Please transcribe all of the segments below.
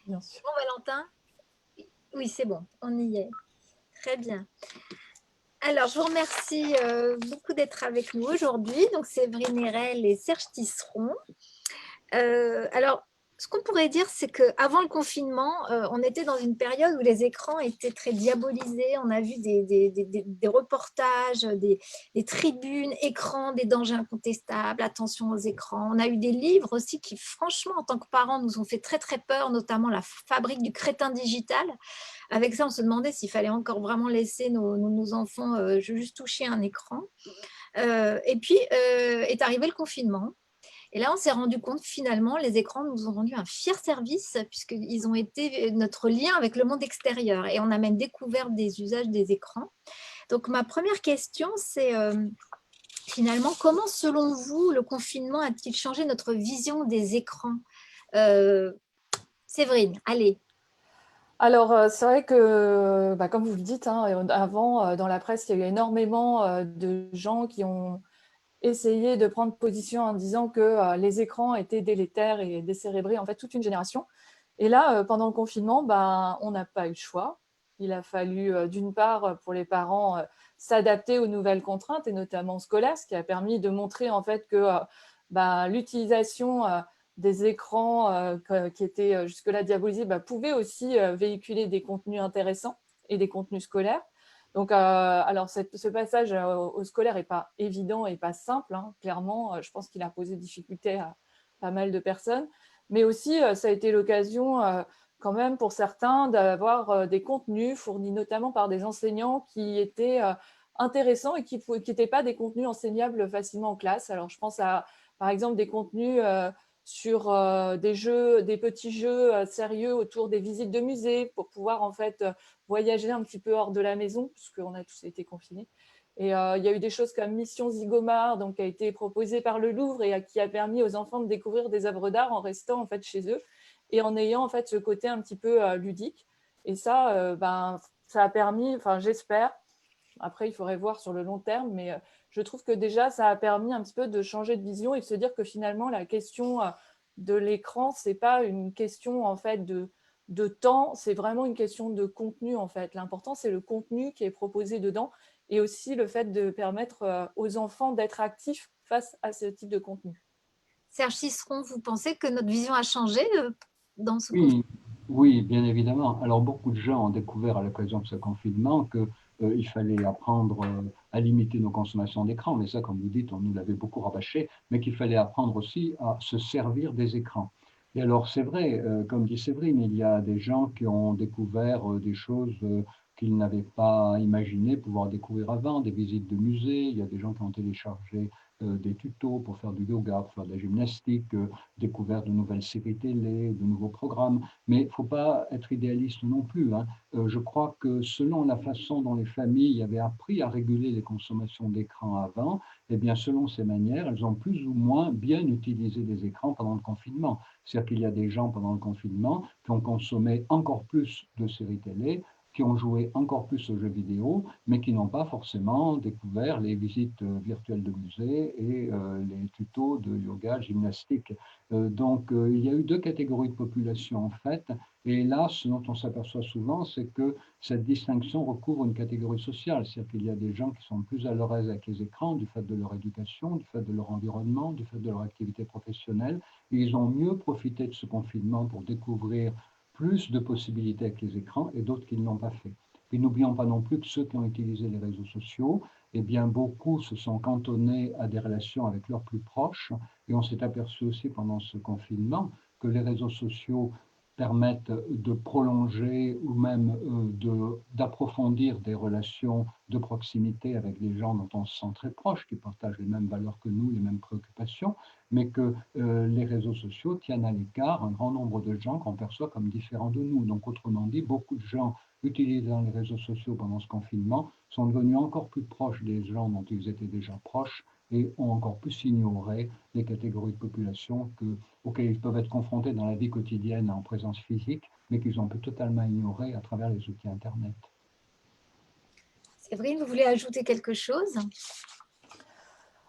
bien sûr. Bon, Valentin? Oui, c'est bon, on y est. Très bien. Alors, je vous remercie beaucoup d'être avec nous aujourd'hui. Donc, Séverine Erel et Serge Tisseron. Alors, ce qu'on pourrait dire, c'est qu'avant le confinement, on était dans une période où les écrans étaient très diabolisés. On a vu des reportages, des tribunes, écrans, des dangers incontestables, attention aux écrans. On a eu des livres aussi qui, franchement, en tant que parents, nous ont fait très, très peur, notamment La fabrique du crétin digital. Avec ça, on se demandait s'il fallait encore vraiment laisser nos enfants juste toucher un écran. Et puis, est arrivé le confinement. Et là, on s'est rendu compte, finalement, les écrans nous ont rendu un fier service puisqu'ils ont été notre lien avec le monde extérieur. Et on a même découvert des usages des écrans. Donc, ma première question, c'est finalement, comment, selon vous, le confinement a-t-il changé notre vision des écrans? euh, Séverine, allez. Alors, c'est vrai que, bah, comme vous le dites, hein, avant, dans la presse, il y a eu énormément de gens qui ont essayé de prendre position en disant que les écrans étaient délétères et décérébraient en fait toute une génération. Et là, pendant le confinement, bah, on n'a pas eu le choix. Il a fallu, d'une part, pour les parents, s'adapter aux nouvelles contraintes, et notamment scolaires, ce qui a permis de montrer en fait que bah, l'utilisation des écrans qui étaient jusque-là diabolisés bah, pouvait aussi véhiculer des contenus intéressants et des contenus scolaires. Donc, alors ce passage au scolaire n'est pas évident et pas simple, hein, clairement. Je pense qu'il a posé difficulté à pas mal de personnes. Mais aussi, ça a été l'occasion quand même pour certains d'avoir des contenus fournis notamment par des enseignants qui étaient intéressants et qui n'étaient pas des contenus enseignables facilement en classe. Alors, je pense à, par exemple, des contenus sur des jeux, des petits jeux sérieux autour des visites de musées pour pouvoir en fait voyager un petit peu hors de la maison, puisqu'on a tous été confinés. Et il y a eu des choses comme Mission Zigomar, donc, qui a été proposée par le Louvre et qui a permis aux enfants de découvrir des œuvres d'art en restant en fait chez eux et en ayant en fait ce côté un petit peu ludique. Et ça, ben, ça a permis, enfin j'espère, après il faudrait voir sur le long terme, mais je trouve que déjà ça a permis un petit peu de changer de vision et de se dire que finalement la question de l'écran, c'est pas une question en fait de temps, c'est vraiment une question de contenu en fait. L'important c'est le contenu qui est proposé dedans et aussi le fait de permettre aux enfants d'être actifs face à ce type de contenu. Serge Tisseron, vous pensez que notre vision a changé dans ce confinement? Oui, oui, bien évidemment. Alors, beaucoup de gens ont découvert à l'occasion de ce confinement que, il fallait apprendre à limiter nos consommations d'écran, mais ça, comme vous dites, on nous l'avait beaucoup rabâché, mais qu'il fallait apprendre aussi à se servir des écrans. Et alors, c'est vrai, comme dit Séverine, il y a des gens qui ont découvert des choses qu'ils n'avaient pas imaginé pouvoir découvrir avant, des visites de musées, il y a des gens qui ont téléchargé des tutos pour faire du yoga, pour faire de la gymnastique, découvert de nouvelles séries télé, de nouveaux programmes, mais il ne faut pas être idéaliste non plus, hein. Je crois que selon la façon dont les familles avaient appris à réguler les consommations d'écran avant, eh bien, selon ces manières, elles ont plus ou moins bien utilisé les écrans pendant le confinement. C'est-à-dire qu'il y a des gens pendant le confinement qui ont consommé encore plus de séries télé, qui ont joué encore plus aux jeux vidéo, mais qui n'ont pas forcément découvert les visites virtuelles de musées et les tutos de yoga, gymnastique. Donc, il y a eu deux catégories de population en fait. Et là, ce dont on s'aperçoit souvent, c'est que cette distinction recouvre une catégorie sociale. C'est-à-dire qu'il y a des gens qui sont plus à leur aise avec les écrans du fait de leur éducation, du fait de leur environnement, du fait de leur activité professionnelle. Et ils ont mieux profité de ce confinement pour découvrir plus de possibilités avec les écrans et d'autres qui ne l'ont pas fait. Et n'oublions pas non plus que ceux qui ont utilisé les réseaux sociaux, eh bien, beaucoup se sont cantonnés à des relations avec leurs plus proches. Et on s'est aperçu aussi pendant ce confinement que les réseaux sociaux permettent de prolonger ou même d'approfondir des relations de proximité avec des gens dont on se sent très proche, qui partagent les mêmes valeurs que nous, les mêmes préoccupations, mais que les réseaux sociaux tiennent à l'écart un grand nombre de gens qu'on perçoit comme différents de nous. Donc, autrement dit, beaucoup de gens utilisant les réseaux sociaux pendant ce confinement sont devenus encore plus proches des gens dont ils étaient déjà proches et ont encore plus ignoré les catégories de population auxquelles ils peuvent être confrontés dans la vie quotidienne en présence physique, mais qu'ils ont pu totalement ignorer à travers les outils Internet. Séverine, vous voulez ajouter quelque chose?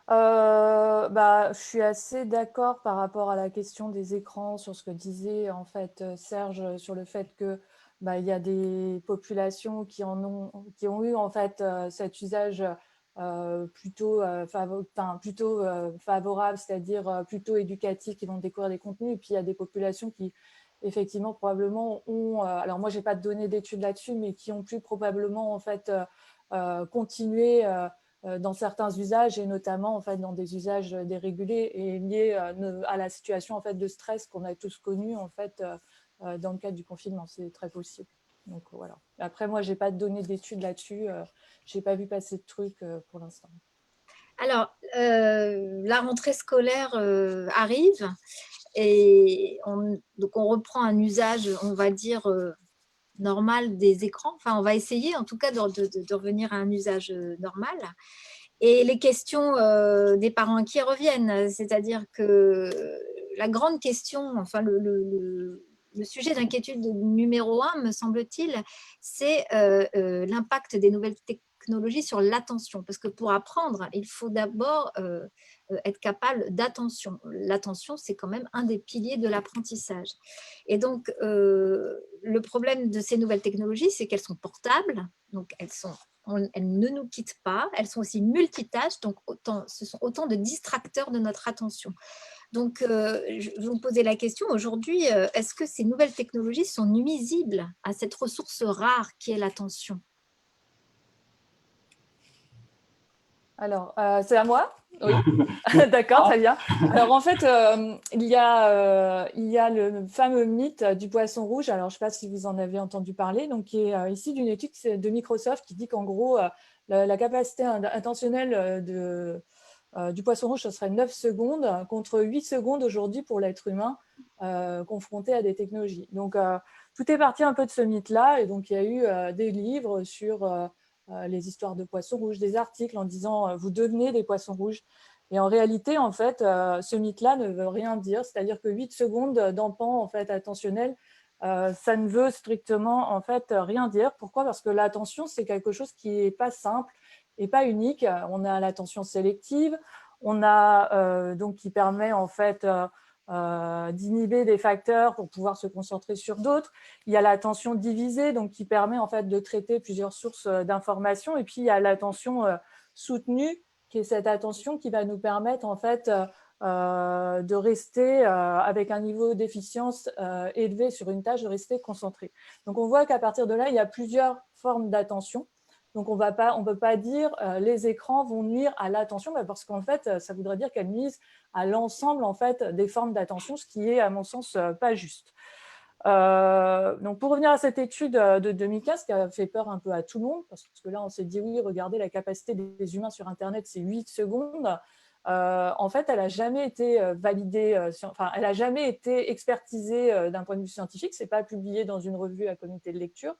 Je suis assez d'accord par rapport à la question des écrans sur ce que disait en fait Serge sur le fait que il y a des populations qui ont eu en fait cet usage plutôt favorable, c'est-à-dire plutôt éducatif, qui vont découvrir des contenus. Et puis il y a des populations qui effectivement probablement ont, alors moi j'ai pas de données d'études là-dessus, mais qui ont pu probablement en fait continuer dans certains usages, et notamment en fait dans des usages dérégulés et liés à la situation en fait de stress qu'on a tous connue en fait dans le cadre du confinement. C'est très possible. Donc voilà. Après, moi, j'ai pas de données d'études là-dessus. J'ai pas vu passer de trucs pour l'instant. Alors, la rentrée scolaire arrive et donc on reprend un usage, on va dire, normal des écrans. Enfin, on va essayer en tout cas de revenir à un usage normal. Et les questions des parents inquiets reviennent, c'est-à-dire que la grande question, enfin le sujet d'inquiétude numéro un, me semble-t-il, c'est l'impact des nouvelles technologies sur l'attention. Parce que pour apprendre, il faut d'abord être capable d'attention. L'attention, c'est quand même un des piliers de l'apprentissage. Et donc, le problème de ces nouvelles technologies, c'est qu'elles sont portables, donc elles ne nous quittent pas, elles sont aussi multitâches, donc ce sont autant de distracteurs de notre attention. Donc, je vais vous poser la question aujourd'hui, est-ce que ces nouvelles technologies sont nuisibles à cette ressource rare qui est l'attention? Alors, c'est à moi? Oui. D'accord, très bien. Alors, en fait, il y a le fameux mythe du poisson rouge. Alors, je ne sais pas si vous en avez entendu parler, donc qui est ici d'une étude de Microsoft qui dit qu'en gros, la capacité intentionnelle du poisson rouge, ce serait 9 secondes contre 8 secondes aujourd'hui pour l'être humain confronté à des technologies. Donc, tout est parti un peu de ce mythe-là. Et donc, il y a eu des livres sur les histoires de poissons rouges, des articles en disant vous devenez des poissons rouges. Et en réalité, en fait, ce mythe-là ne veut rien dire. C'est-à-dire que 8 secondes d'empan en fait, attentionnel, ça ne veut strictement en fait rien dire. Pourquoi? Parce que l'attention, c'est quelque chose qui n'est pas simple et pas unique. On a l'attention sélective, on a donc qui permet en fait d'inhiber des facteurs pour pouvoir se concentrer sur d'autres. Il y a l'attention divisée, donc qui permet en fait de traiter plusieurs sources d'informations. Et puis il y a l'attention soutenue, qui est cette attention qui va nous permettre en fait de rester avec un niveau d'efficience élevé sur une tâche, de rester concentré. Donc on voit qu'à partir de là, il y a plusieurs formes d'attention. Donc on ne peut pas dire les écrans vont nuire à l'attention, parce qu'en fait, ça voudrait dire qu'elles nuisent à l'ensemble en fait, des formes d'attention, ce qui est à mon sens pas juste. Donc pour revenir à cette étude de 2015 qui a fait peur un peu à tout le monde, parce que là on s'est dit oui, regardez la capacité des humains sur Internet, c'est 8 secondes. En fait, elle n'a jamais été validée, elle n'a jamais été expertisée d'un point de vue scientifique. C'est pas publié dans une revue à comité de lecture.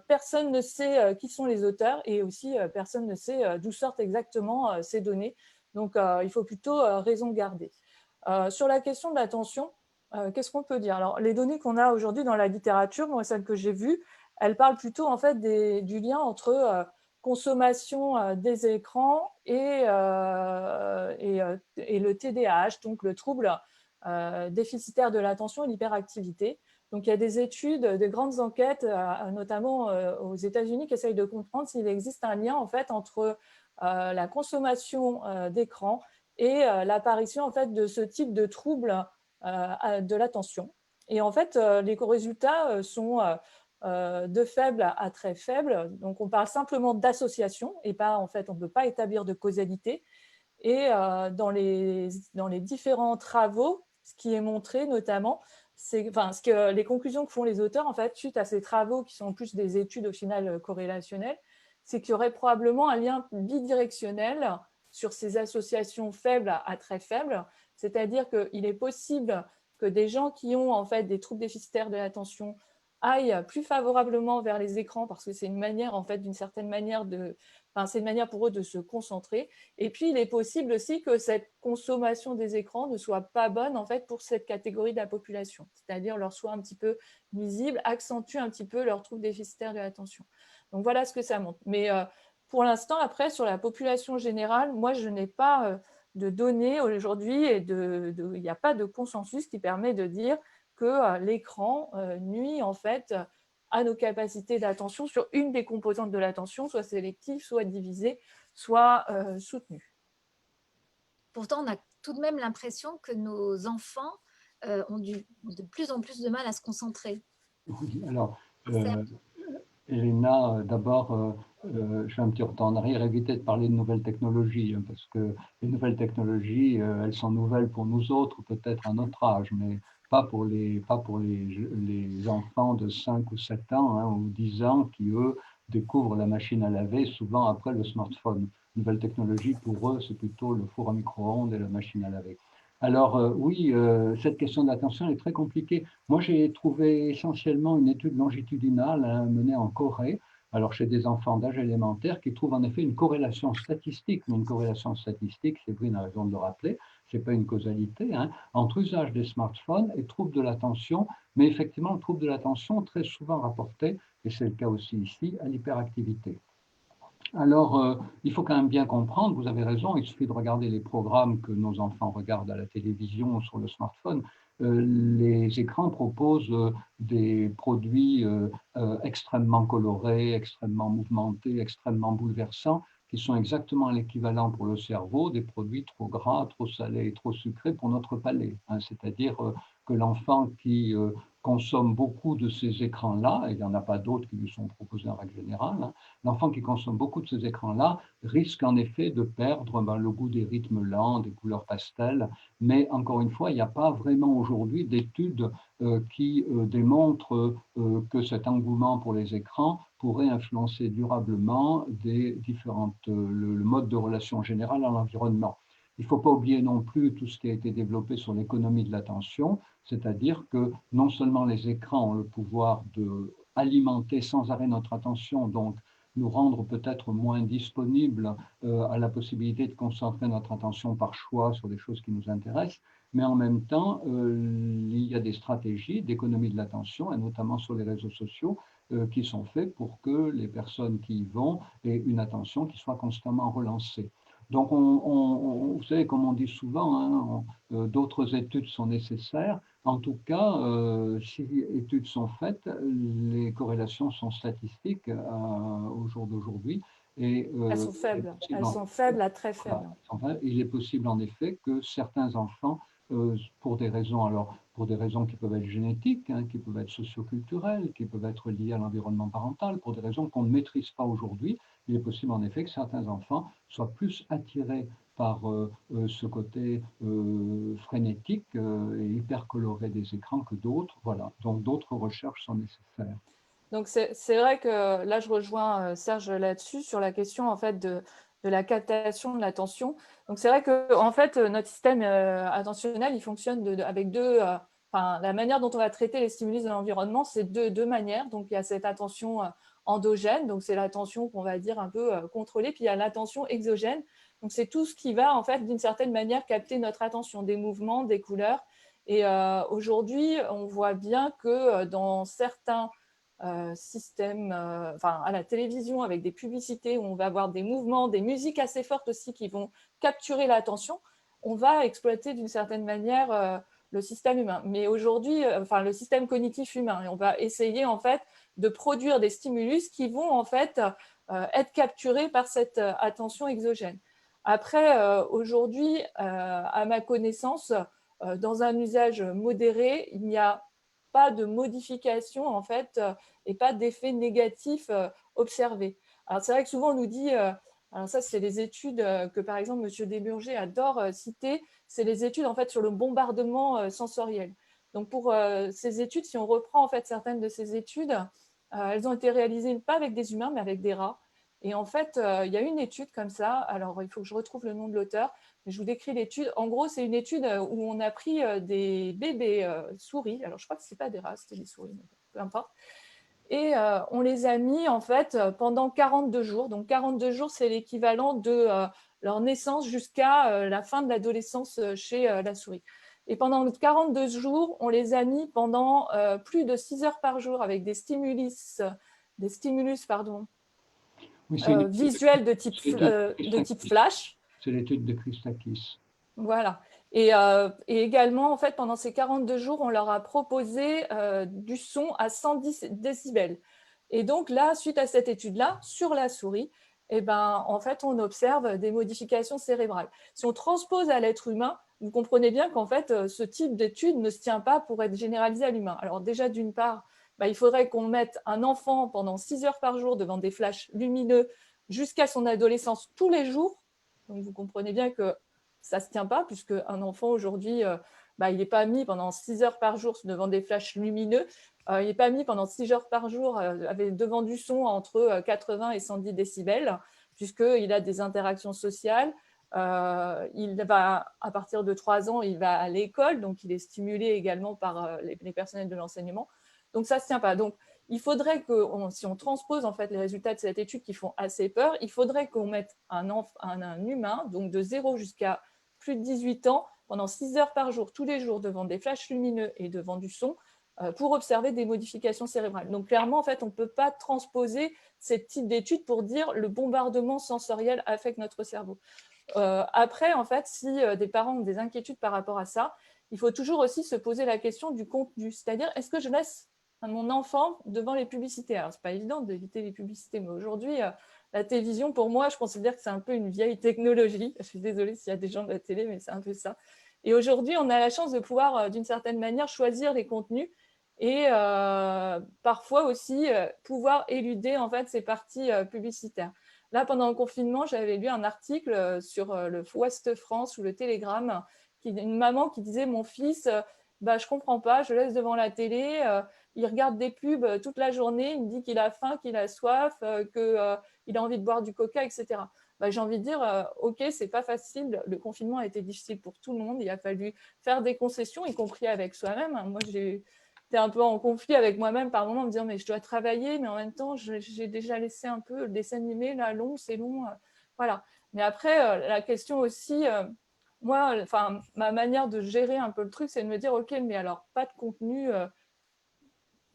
Personne ne sait qui sont les auteurs, et aussi personne ne sait d'où sortent exactement ces données. Donc il faut plutôt raison garder. Sur la question de l'attention, qu'est-ce qu'on peut dire? Alors, les données qu'on a aujourd'hui dans la littérature, moi, celles que j'ai vues, elles parlent plutôt en fait du lien entre consommation des écrans et le TDAH, donc le trouble déficitaire de l'attention et l'hyperactivité. Donc, il y a des études, des grandes enquêtes, notamment aux États-Unis, qui essayent de comprendre s'il existe un lien en fait entre la consommation d'écran et l'apparition en fait de ce type de troubles de l'attention. Et en fait, les résultats sont de faibles à très faibles. Donc, on parle simplement d'association et pas, en fait, on ne peut pas établir de causalité. Et dans les différents travaux, ce qui est montré notamment, les conclusions que font les auteurs, en fait, suite à ces travaux qui sont plus des études au final corrélationnelles, c'est qu'il y aurait probablement un lien bidirectionnel sur ces associations faibles à très faibles. C'est-à-dire qu'il est possible que des gens qui ont en fait des troubles déficitaires de l'attention aillent plus favorablement vers les écrans, parce que c'est une manière, en fait, d'une certaine manière c'est une manière pour eux de se concentrer. Et puis, il est possible aussi que cette consommation des écrans ne soit pas bonne en fait pour cette catégorie de la population, c'est-à-dire leur soit un petit peu nuisible, accentue un petit peu leur trouble déficitaire de l'attention. Donc voilà ce que ça montre. Mais pour l'instant, après, sur la population générale, moi, je n'ai pas de données aujourd'hui et il n'y a pas de consensus qui permet de dire que l'écran nuit en fait à nos capacités d'attention sur une des composantes de l'attention, soit sélective, soit divisée, soit soutenue. Pourtant, on a tout de même l'impression que nos enfants ont de plus en plus de mal à se concentrer. Oui, alors, Elena, d'abord, je vais un petit retour en arrière, éviter de parler de nouvelles technologies, hein, parce que les nouvelles technologies, elles sont nouvelles pour nous autres, peut-être à notre âge, mais pas pour les enfants de 5 ou 7 ans, hein, ou 10 ans qui, eux, découvrent la machine à laver souvent après le smartphone. Nouvelle technologie, pour eux, c'est plutôt le four à micro-ondes et la machine à laver. Alors, oui, cette question d'attention est très compliquée. Moi, j'ai trouvé essentiellement une étude longitudinale, hein, menée en Corée, alors chez des enfants d'âge élémentaire, qui trouvent en effet une corrélation statistique, mais une corrélation statistique, Séverine a raison de le rappeler, ce n'est pas une causalité, hein, entre usage des smartphones et troubles de l'attention, mais effectivement, le trouble de l'attention très souvent rapporté, et c'est le cas aussi ici, à l'hyperactivité. Alors, il faut quand même bien comprendre, vous avez raison, il suffit de regarder les programmes que nos enfants regardent à la télévision ou sur le smartphone. Les écrans proposent des produits extrêmement colorés, extrêmement mouvementés, extrêmement bouleversants, qui sont exactement l'équivalent pour le cerveau des produits trop gras, trop salés et trop sucrés pour notre palais, hein. C'est-à-dire que l'enfant qui consomme beaucoup de ces écrans-là, et il n'y en a pas d'autres qui lui sont proposés en règle générale, hein, l'enfant qui consomme beaucoup de ces écrans-là risque en effet de perdre le goût des rythmes lents, des couleurs pastel. Mais encore une fois, il n'y a pas vraiment aujourd'hui d'études qui démontrent que cet engouement pour les écrans pourrait influencer durablement le mode de relation générale à l'environnement. Il ne faut pas oublier non plus tout ce qui a été développé sur l'économie de l'attention, c'est-à-dire que non seulement les écrans ont le pouvoir d'alimenter sans arrêt notre attention, donc nous rendre peut-être moins disponibles à la possibilité de concentrer notre attention par choix sur des choses qui nous intéressent, mais en même temps, il y a des stratégies d'économie de l'attention, et notamment sur les réseaux sociaux, qui sont faites pour que les personnes qui y vont aient une attention qui soit constamment relancée. Donc, vous savez, comme on dit souvent, hein, d'autres études sont nécessaires. En tout cas, si études sont faites, les corrélations sont statistiques au jour d'aujourd'hui. Et, Elles sont faibles, à très faibles. Voilà, il est possible en effet que certains enfants, pour des raisons qui peuvent être génétiques, hein, qui peuvent être socioculturelles, qui peuvent être liées à l'environnement parental, pour des raisons qu'on ne maîtrise pas aujourd'hui, il est possible en effet que certains enfants soient plus attirés par ce côté frénétique et hyper coloré des écrans que d'autres. Voilà. Donc d'autres recherches sont nécessaires. Donc c'est vrai que là, je rejoins Serge là-dessus, sur la question en fait de la captation de l'attention. Donc c'est vrai que en fait, notre système attentionnel, il fonctionne avec deux. Enfin, la manière dont on va traiter les stimulus de l'environnement, c'est deux manières. Donc il y a cette attention endogène, donc c'est l'attention qu'on va dire un peu contrôlée, puis il y a l'attention exogène. Donc c'est tout ce qui va en fait d'une certaine manière capter notre attention, des mouvements, des couleurs. Et aujourd'hui, on voit bien que dans certains système, à la télévision avec des publicités où on va avoir des mouvements, des musiques assez fortes aussi qui vont capturer l'attention, on va exploiter d'une certaine manière le système humain. Mais aujourd'hui, le système cognitif humain, et on va essayer en fait de produire des stimulus qui vont en fait être capturés par cette attention exogène. Après, aujourd'hui, à ma connaissance, dans un usage modéré, il n'y a pas de modification en fait et pas d'effet négatif observé. Alors c'est vrai que souvent on nous dit, alors ça c'est les études que par exemple M. Desburger adore citer, c'est les études en fait sur le bombardement sensoriel. Donc pour ces études, si on reprend en fait certaines de ces études, elles ont été réalisées pas avec des humains mais avec des rats. Et en fait, il y a une étude comme ça, alors il faut que je retrouve le nom de l'auteur, mais je vous décris l'étude. En gros, c'est une étude où on a pris des bébés souris, alors je crois que ce n'est pas des rats, c'était des souris, mais peu importe, et on les a mis en fait pendant 42 jours. Donc 42 jours, c'est l'équivalent de leur naissance jusqu'à la fin de l'adolescence chez la souris. Et pendant 42 jours, on les a mis pendant plus de 6 heures par jour avec des stimulus Oui, c'est une étude visuels de de type Christakis. flash. C'est l'étude de Christakis. Voilà. Et également, en fait, pendant ces 42 jours, on leur a proposé du son à 110 décibels. Et donc là, suite à cette étude-là, sur la souris, eh ben, en fait, on observe des modifications cérébrales. Si on transpose à l'être humain, vous comprenez bien qu'en fait, ce type d'étude ne se tient pas pour être généralisé à l'humain. Alors déjà, d'une part, bah, il faudrait qu'on mette un enfant pendant 6 heures par jour devant des flashs lumineux jusqu'à son adolescence tous les jours. Donc vous comprenez bien que ça ne se tient pas, puisque un enfant aujourd'hui, bah, il n'est pas mis pendant 6 heures par jour devant des flashs lumineux. Il n'est pas mis pendant 6 heures par jour devant du son entre 80 et 110 décibels, puisqu'il a des interactions sociales. Il va, à partir de 3 ans, il va à l'école, donc il est stimulé également par les personnels de l'enseignement. Donc ça ne se tient pas. Donc il faudrait que, si on transpose en fait les résultats de cette étude qui font assez peur, il faudrait qu'on mette un humain, donc de 0 jusqu'à plus de 18 ans, pendant 6 heures par jour, tous les jours, devant des flashs lumineux et devant du son, pour observer des modifications cérébrales. Donc clairement, en fait, on ne peut pas transposer ce type d'études pour dire le bombardement sensoriel affecte notre cerveau. Après, en fait, si des parents ont des inquiétudes par rapport à ça, il faut toujours aussi se poser la question du contenu, c'est-à-dire est-ce que je laisse mon enfant devant les publicités? Alors, ce n'est pas évident d'éviter les publicités, mais aujourd'hui, la télévision, pour moi, je considère que c'est un peu une vieille technologie. Je suis désolée s'il y a des gens de la télé, mais c'est un peu ça. Et aujourd'hui, on a la chance de pouvoir, d'une certaine manière, choisir les contenus et parfois aussi pouvoir éluder en fait, ces parties publicitaires. Là, pendant le confinement, j'avais lu un article sur le Ouest France ou le Télégramme, une maman qui disait « Mon fils, bah, je ne comprends pas, je le laisse devant la télé, il regarde des pubs toute la journée, il me dit qu'il a faim, qu'il a soif, qu'il a envie de boire du coca, etc. » Bah, j'ai envie de dire, ok, c'est pas facile, le confinement a été difficile pour tout le monde, il a fallu faire des concessions, y compris avec soi-même. Moi, j'ai été un peu en conflit avec moi-même par moment, me dire mais je dois travailler, mais en même temps, j'ai déjà laissé un peu le dessin animé, là, long, c'est long, voilà. Mais après, la question aussi, moi, enfin, ma manière de gérer un peu le truc, c'est de me dire, ok, mais alors, pas de contenu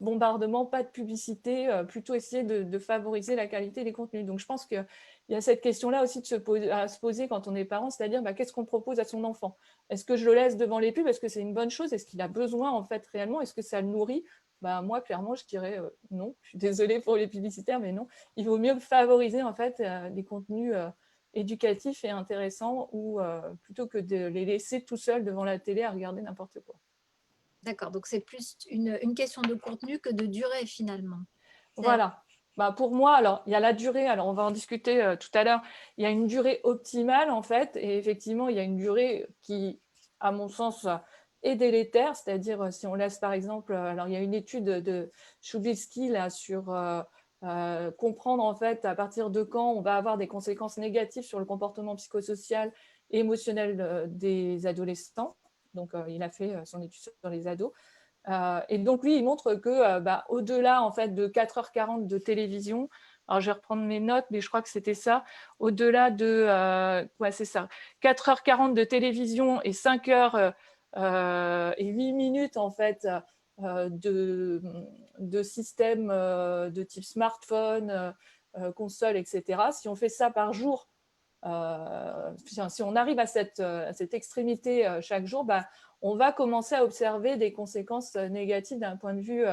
bombardement, pas de publicité, plutôt essayer de favoriser la qualité des contenus. Donc, je pense qu'il y a cette question-là aussi à se poser quand on est parent, c'est-à-dire bah, qu'est-ce qu'on propose à son enfant? Est-ce que je le laisse devant les pubs? Est-ce que c'est une bonne chose? Est-ce qu'il a besoin en fait réellement? Est-ce que ça le nourrit? Bah, moi, clairement, je dirais non. Je suis désolée pour les publicitaires, mais non. Il vaut mieux favoriser en fait des contenus éducatifs et intéressants ou plutôt que de les laisser tout seuls devant la télé à regarder n'importe quoi. D'accord, donc c'est plus une question de contenu que de durée finalement. Voilà. Bah, pour moi, alors il y a la durée, alors on va en discuter tout à l'heure, il y a une durée optimale en fait, et effectivement il y a une durée qui, à mon sens, est délétère, c'est-à-dire si on laisse par exemple, alors il y a une étude de Choubilski là sur comprendre en fait à partir de quand on va avoir des conséquences négatives sur le comportement psychosocial et émotionnel des adolescents. Donc il a fait son étude sur les ados. Et donc lui, il montre que bah, au-delà en fait de 4h40 de télévision, alors je vais reprendre mes notes, mais je crois que c'était ça, au-delà de ouais, c'est ça, 4h40 de télévision et 5h et 8 minutes en fait de systèmes de type smartphone, console, etc. Si on fait ça par jour, si on arrive à cette extrémité chaque jour, bah, on va commencer à observer des conséquences négatives d'un point de vue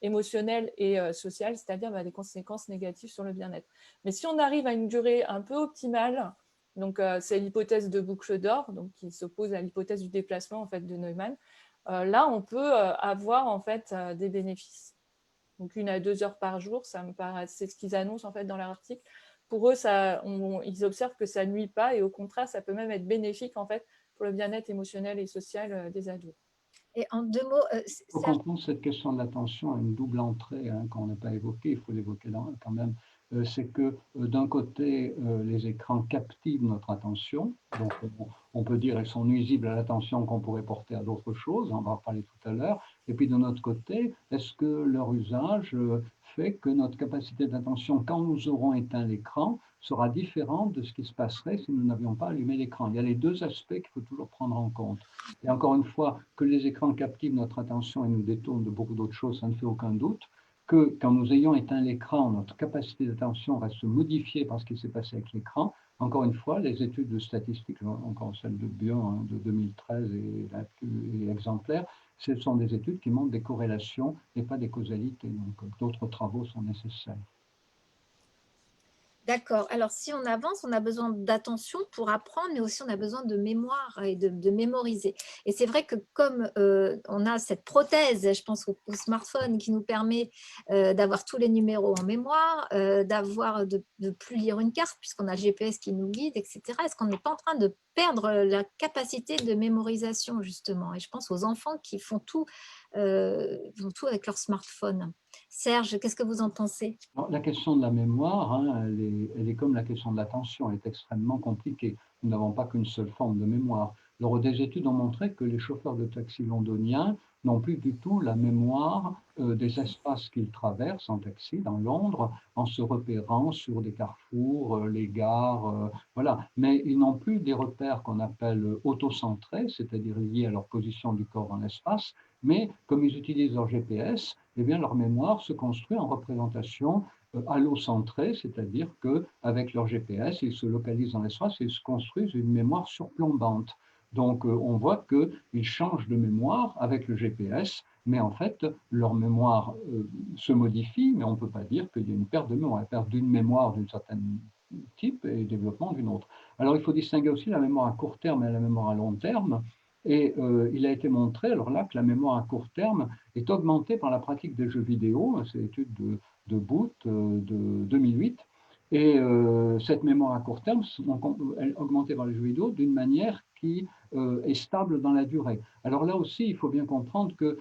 émotionnel et social, c'est-à-dire bah, des conséquences négatives sur le bien-être. Mais si on arrive à une durée un peu optimale, donc c'est l'hypothèse de boucle d'or, donc qui s'oppose à l'hypothèse du déplacement en fait de Neumann, là on peut avoir en fait des bénéfices. Donc 1 à 2 heures par jour, ça me paraît, c'est ce qu'ils annoncent en fait dans leur article. Pour eux, ils observent que ça ne nuit pas et au contraire, ça peut même être bénéfique en fait pour le bien-être émotionnel et social des ados. Et en 2 mots, Il faut comprendre cette question de l'attention a une double entrée qu'on n'a pas évoquée, il faut l'évoquer quand même. C'est que d'un côté, les écrans captivent notre attention, donc on peut dire qu'elles sont nuisibles à l'attention qu'on pourrait porter à d'autres choses, on va en parler tout à l'heure, et puis de notre côté, est-ce que leur usage fait que notre capacité d'attention, quand nous aurons éteint l'écran, sera différente de ce qui se passerait si nous n'avions pas allumé l'écran? Il y a les deux aspects qu'il faut toujours prendre en compte. Et encore une fois, que les écrans captivent notre attention et nous détournent de beaucoup d'autres choses, ça ne fait aucun doute. que quand nous ayons éteint l'écran, notre capacité d'attention va se modifier par ce qui s'est passé avec l'écran. Encore une fois, les études de statistiques, encore celle de Bion hein, de 2013 est la plus exemplaire, ce sont des études qui montrent des corrélations et pas des causalités. Donc d'autres travaux sont nécessaires. D'accord. Alors, si on avance, on a besoin d'attention pour apprendre, mais aussi on a besoin de mémoire et de mémoriser. Et c'est vrai que comme on a cette prothèse, je pense au smartphone qui nous permet d'avoir tous les numéros en mémoire, de plus lire une carte puisqu'on a le GPS qui nous guide, etc. Est-ce qu'on n'est pas en train de perdre la capacité de mémorisation justement? Et je pense aux enfants qui font tout avec leur smartphone. Serge, qu'est-ce que vous en pensez? Alors, la question de la mémoire, hein, elle est comme la question de l'attention, elle est extrêmement compliquée. Nous n'avons pas qu'une seule forme de mémoire. Alors, des études ont montré que les chauffeurs de taxi londoniens n'ont plus du tout la mémoire des espaces qu'ils traversent en taxi dans Londres, en se repérant sur des carrefours, les gares, voilà. Mais ils n'ont plus des repères qu'on appelle autocentrés, c'est-à-dire liés à leur position du corps dans l'espace, mais comme ils utilisent leur GPS, eh bien, leur mémoire se construit en représentation allocentrée, c'est-à-dire qu'avec leur GPS, ils se localisent dans l'espace et ils se construisent une mémoire surplombante. Donc, on voit qu'ils changent de mémoire avec le GPS, mais en fait, leur mémoire se modifie, mais on ne peut pas dire qu'il y a une perte de mémoire. Une perte d'une mémoire d'une certaine type et développement d'une autre. Alors, il faut distinguer aussi la mémoire à court terme et la mémoire à long terme. Et il a été montré, alors là, que la mémoire à court terme est augmentée par la pratique des jeux vidéo. C'est l'étude de Booth de 2008. Et cette mémoire à court terme, elle est augmentée par les jeux vidéo d'une manière qui est stable dans la durée. Alors là aussi, il faut bien comprendre que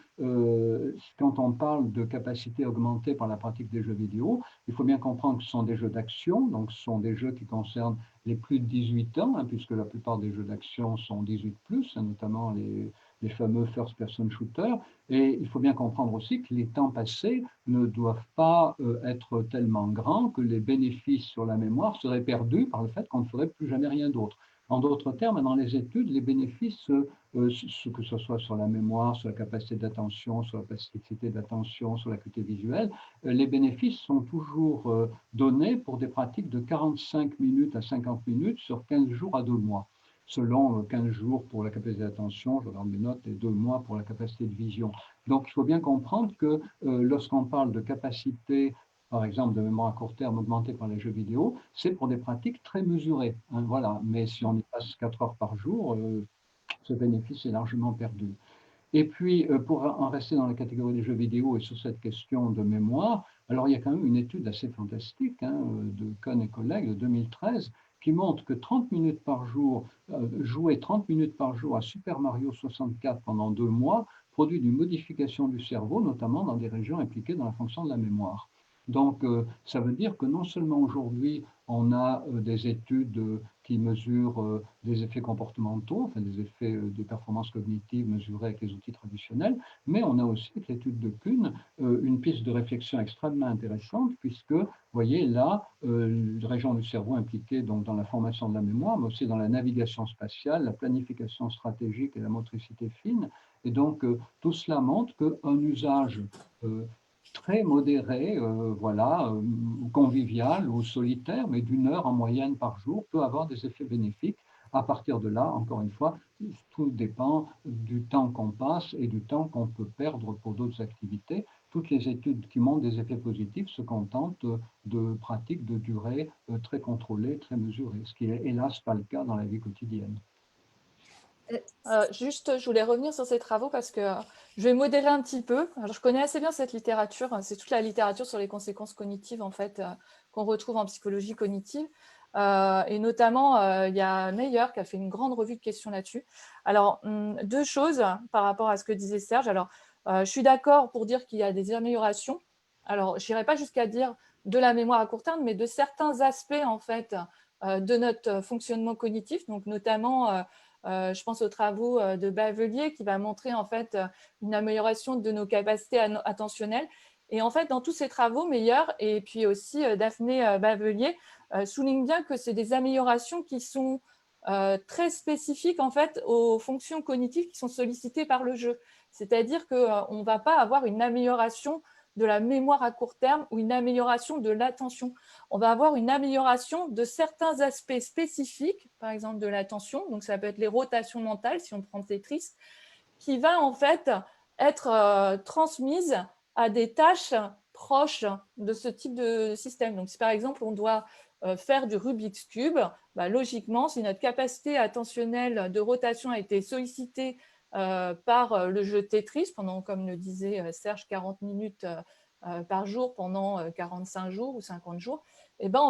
quand on parle de capacité augmentée par la pratique des jeux vidéo, il faut bien comprendre que ce sont des jeux d'action, donc ce sont des jeux qui concernent les plus de 18 ans, hein, puisque la plupart des jeux d'action sont 18+, hein, notamment les fameux first-person shooters. Et il faut bien comprendre aussi que les temps passés ne doivent pas être tellement grands que les bénéfices sur la mémoire seraient perdus par le fait qu'on ne ferait plus jamais rien d'autre. En d'autres termes, dans les études, les bénéfices, que ce soit sur la mémoire, sur la capacité d'attention, sur la plasticité d'attention, sur l'acuité visuelle, les bénéfices sont toujours donnés pour des pratiques de 45 minutes à 50 minutes sur 15 jours à 2 mois. Selon 15 jours pour la capacité d'attention, je regarde mes notes, et 2 mois pour la capacité de vision. Donc, il faut bien comprendre que lorsqu'on parle de capacité, par exemple, de mémoire à court terme augmentée par les jeux vidéo, c'est pour des pratiques très mesurées. Hein, voilà. Mais si on y passe 4 heures par jour, ce bénéfice est largement perdu. Et puis, pour en rester dans la catégorie des jeux vidéo et sur cette question de mémoire, alors il y a quand même une étude assez fantastique hein, de Cohn et collègues de 2013 qui montre que 30 minutes par jour, jouer 30 minutes par jour à Super Mario 64 pendant 2 mois produit une modification du cerveau, notamment dans des régions impliquées dans la fonction de la mémoire. Donc, ça veut dire que non seulement aujourd'hui, on a des études qui mesurent des effets comportementaux, enfin des effets de performance cognitive mesurés avec les outils traditionnels, mais on a aussi, avec l'étude de Kuhn, une piste de réflexion extrêmement intéressante, puisque, vous voyez, là, une région du cerveau impliquée donc, dans la formation de la mémoire, mais aussi dans la navigation spatiale, la planification stratégique et la motricité fine. Et donc, tout cela montre qu'un usage très modéré, voilà, convivial ou solitaire, mais d'une heure en moyenne par jour, peut avoir des effets bénéfiques. À partir de là, encore une fois, tout dépend du temps qu'on passe et du temps qu'on peut perdre pour d'autres activités. Toutes les études qui montrent des effets positifs se contentent de pratiques de durée très contrôlées, très mesurées, ce qui n'est hélas pas le cas dans la vie quotidienne. Juste, je voulais revenir sur ces travaux parce que je vais modérer un petit peu. Alors, je connais assez bien cette littérature. C'est toute la littérature sur les conséquences cognitives en fait qu'on retrouve en psychologie cognitive. Et notamment, il y a Meyer qui a fait une grande revue de questions là-dessus. Alors, 2 choses par rapport à ce que disait Serge. Alors, je suis d'accord pour dire qu'il y a des améliorations. Alors, je n'irai pas jusqu'à dire de la mémoire à court terme, mais de certains aspects en fait de notre fonctionnement cognitif, donc notamment je pense aux travaux de Bavelier qui va montrer en fait une amélioration de nos capacités attentionnelles. Et en fait, dans tous ces travaux, Meyer et puis aussi Daphné Bavelier soulignent bien que c'est des améliorations qui sont très spécifiques en fait aux fonctions cognitives qui sont sollicitées par le jeu. C'est-à-dire qu'on ne va pas avoir une amélioration de la mémoire à court terme ou une amélioration de l'attention. On va avoir une amélioration de certains aspects spécifiques, par exemple de l'attention, donc ça peut être les rotations mentales, si on prend Tetris, qui va en fait être transmise à des tâches proches de ce type de système. Donc si par exemple on doit faire du Rubik's Cube, logiquement, si notre capacité attentionnelle de rotation a été sollicitée par le jeu Tetris pendant, comme le disait Serge, 40 minutes par jour pendant 45 jours ou 50 jours, eh ben,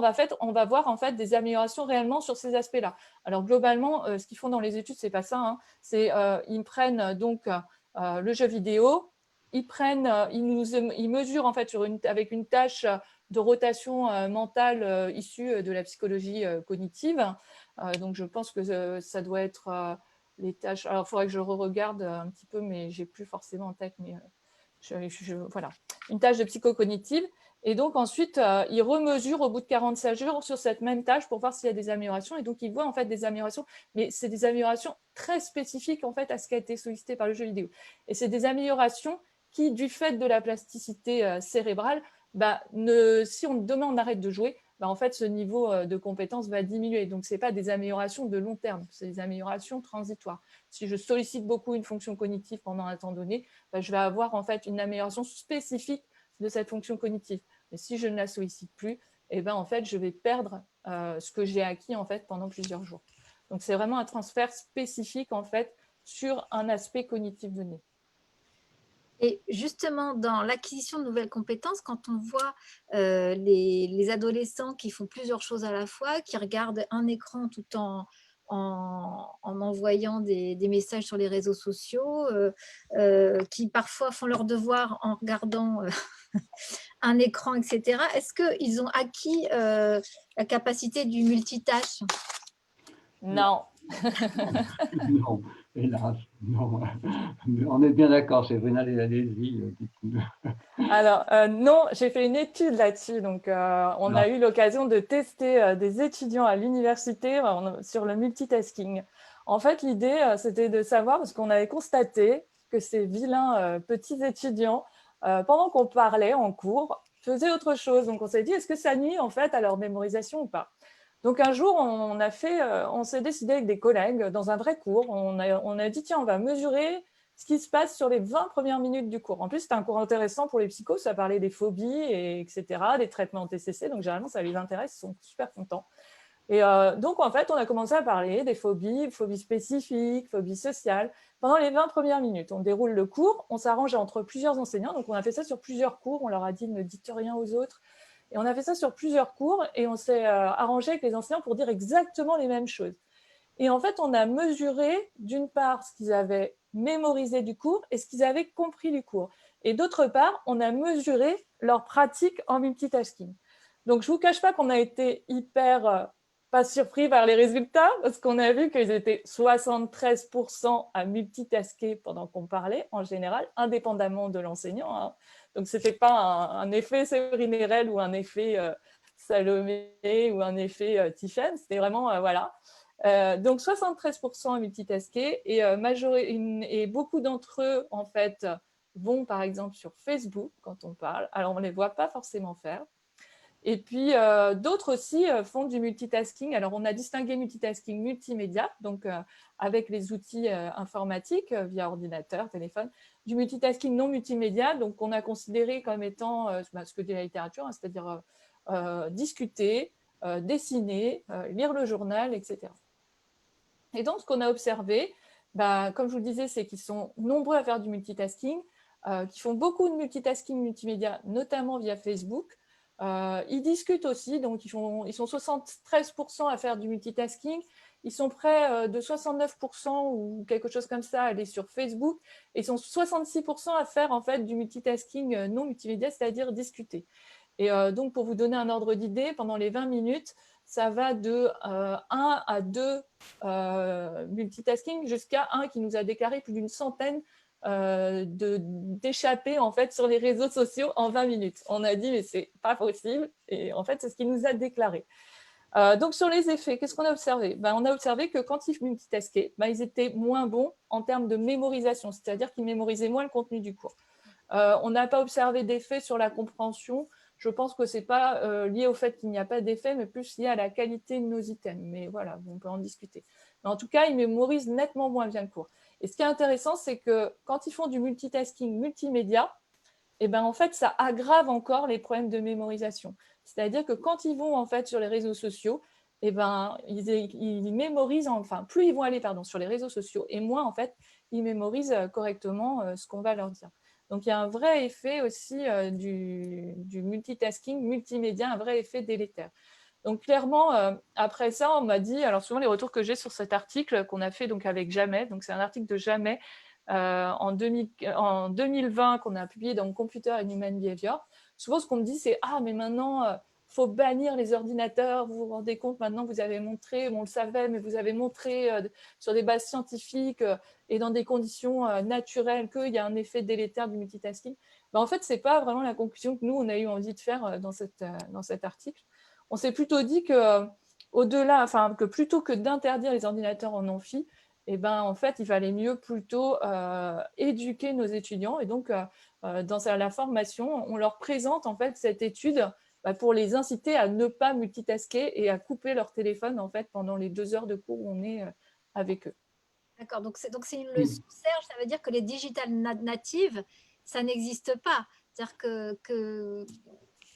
on va voir en fait des améliorations réellement sur ces aspects-là. Alors globalement, ce qu'ils font dans les études, c'est pas ça, hein. Ils prennent donc le jeu vidéo, ils mesurent en fait avec une tâche de rotation mentale issue de la psychologie cognitive. Donc je pense que ça doit être les tâches. Alors il faudrait que je re-regarde un petit peu, mais j'ai plus forcément en tête. Mais voilà, une tâche de psychocognitive. Et donc ensuite, ils remesurent au bout de 45 jours sur cette même tâche pour voir s'il y a des améliorations. Et donc ils voient en fait des améliorations, mais c'est des améliorations très spécifiques en fait à ce qui a été sollicité par le jeu vidéo. Et c'est des améliorations qui, du fait de la plasticité cérébrale, si demain on arrête de jouer, en fait ce niveau de compétence va diminuer. Donc ce n'est pas des améliorations de long terme, c'est des améliorations transitoires. Si je sollicite beaucoup une fonction cognitive pendant un temps donné, je vais avoir en fait une amélioration spécifique de cette fonction cognitive. Mais si je ne la sollicite plus, en fait, je vais perdre ce que j'ai acquis en fait, pendant plusieurs jours. Donc, c'est vraiment un transfert spécifique en fait, sur un aspect cognitif donné. Et justement, dans l'acquisition de nouvelles compétences, quand on voit les adolescents qui font plusieurs choses à la fois, qui regardent un écran tout en envoyant des messages sur les réseaux sociaux, qui parfois font leurs devoirs en regardant un écran, etc. Est-ce qu'ils ont acquis la capacité du multitâche? Non. Non, hélas, non. On est bien d'accord, Séverine, allez-y. Alors, non, j'ai fait une étude là-dessus. Donc, on a eu l'occasion de tester des étudiants à l'université sur le multitasking. En fait, l'idée, c'était de savoir, parce qu'on avait constaté que ces vilains petits étudiants, pendant qu'on parlait en cours, faisaient autre chose. Donc, on s'est dit, est-ce que ça nuit en fait à leur mémorisation ou pas? Donc, un jour, on s'est décidé avec des collègues, dans un vrai cours, on a dit, tiens, on va mesurer ce qui se passe sur les 20 premières minutes du cours. En plus, c'était un cours intéressant pour les psychos, ça parlait des phobies, etc., des traitements TCC, donc généralement, ça les intéresse, ils sont super contents. Et donc, en fait, on a commencé à parler des phobies spécifiques, phobies sociales, pendant les 20 premières minutes. On déroule le cours, on s'arrange entre plusieurs enseignants, donc on a fait ça sur plusieurs cours, on leur a dit ne dites rien aux autres, et on a fait ça sur plusieurs cours, et on s'est arrangé avec les enseignants pour dire exactement les mêmes choses. Et en fait, on a mesuré, d'une part, ce qu'ils avaient mémorisé du cours et ce qu'ils avaient compris du cours. Et d'autre part, on a mesuré leur pratique en multitasking. Donc, je ne vous cache pas qu'on a été hyper pas surpris par les résultats, parce qu'on a vu qu'ils étaient 73% à multitasker pendant qu'on parlait, en général, indépendamment de l'enseignant, hein. Donc, ce n'était pas un effet Séverine Erel ou un effet Salomé ou un effet Tiffen, c'était vraiment, voilà. Donc 73% à multitasker et beaucoup d'entre eux en fait vont par exemple sur Facebook quand on parle. Alors on ne les voit pas forcément faire. Et puis d'autres aussi font du multitasking. Alors on a distingué multitasking multimédia, donc avec les outils informatiques via ordinateur, téléphone, du multitasking non multimédia, donc on a considéré comme étant ce que dit la littérature, hein, c'est-à-dire discuter, dessiner, lire le journal, etc. Et donc, ce qu'on a observé, comme je vous le disais, c'est qu'ils sont nombreux à faire du multitasking, qui font beaucoup de multitasking multimédia, notamment via Facebook. Ils discutent aussi, donc ils sont 73% à faire du multitasking. Ils sont près de 69% ou quelque chose comme ça à aller sur Facebook. Et ils sont 66% à faire en fait du multitasking non multimédia, c'est-à-dire discuter. Et donc, pour vous donner un ordre d'idée, pendant les 20 minutes, ça va de 1 à 2 multitasking jusqu'à un qui nous a déclaré plus d'une centaine d'échappées en fait, sur les réseaux sociaux en 20 minutes. On a dit, mais c'est pas possible. Et en fait, c'est ce qu'il nous a déclaré. Donc, sur les effets, qu'est-ce qu'on a observé? On a observé que quand ils multitaskaient, ils étaient moins bons en termes de mémorisation, c'est-à-dire qu'ils mémorisaient moins le contenu du cours. On n'a pas observé d'effet sur la compréhension. Je pense que ce n'est pas lié au fait qu'il n'y a pas d'effet, mais plus lié à la qualité de nos items. Mais voilà, on peut en discuter. Mais en tout cas, ils mémorisent nettement moins bien le cours. Et ce qui est intéressant, c'est que quand ils font du multitasking multimédia, et ben en fait, ça aggrave encore les problèmes de mémorisation. C'est-à-dire que quand ils vont en fait sur les réseaux sociaux, et ben ils mémorisent, enfin plus ils vont aller sur les réseaux sociaux et moins en fait ils mémorisent correctement ce qu'on va leur dire. Donc il y a un vrai effet aussi du multitasking multimédia, un vrai effet délétère. Donc clairement, après ça, on m'a dit, alors souvent les retours que j'ai sur cet article qu'on a fait donc avec Jamais, donc c'est un article de Jamais en 2020 qu'on a publié dans Computer and Human Behavior. Souvent, ce qu'on me dit, c'est « Ah, mais maintenant, il faut bannir les ordinateurs. Vous vous rendez compte, maintenant, vous avez montré, on le savait, mais vous avez montré sur des bases scientifiques et dans des conditions naturelles qu'il y a un effet délétère du multitasking. » En fait, ce n'est pas vraiment la conclusion que nous, on a eu envie de faire dans cet article. On s'est plutôt dit que, que plutôt que d'interdire les ordinateurs en amphi, eh ben, en fait, il fallait mieux plutôt éduquer nos étudiants. Et donc, dans la formation, on leur présente en fait cette étude pour les inciter à ne pas multitasker et à couper leur téléphone en fait pendant les 2 heures de cours où on est avec eux. D'accord, donc c'est une leçon, Serge, ça veut dire que les digital natives, ça n'existe pas. C'est-à-dire que...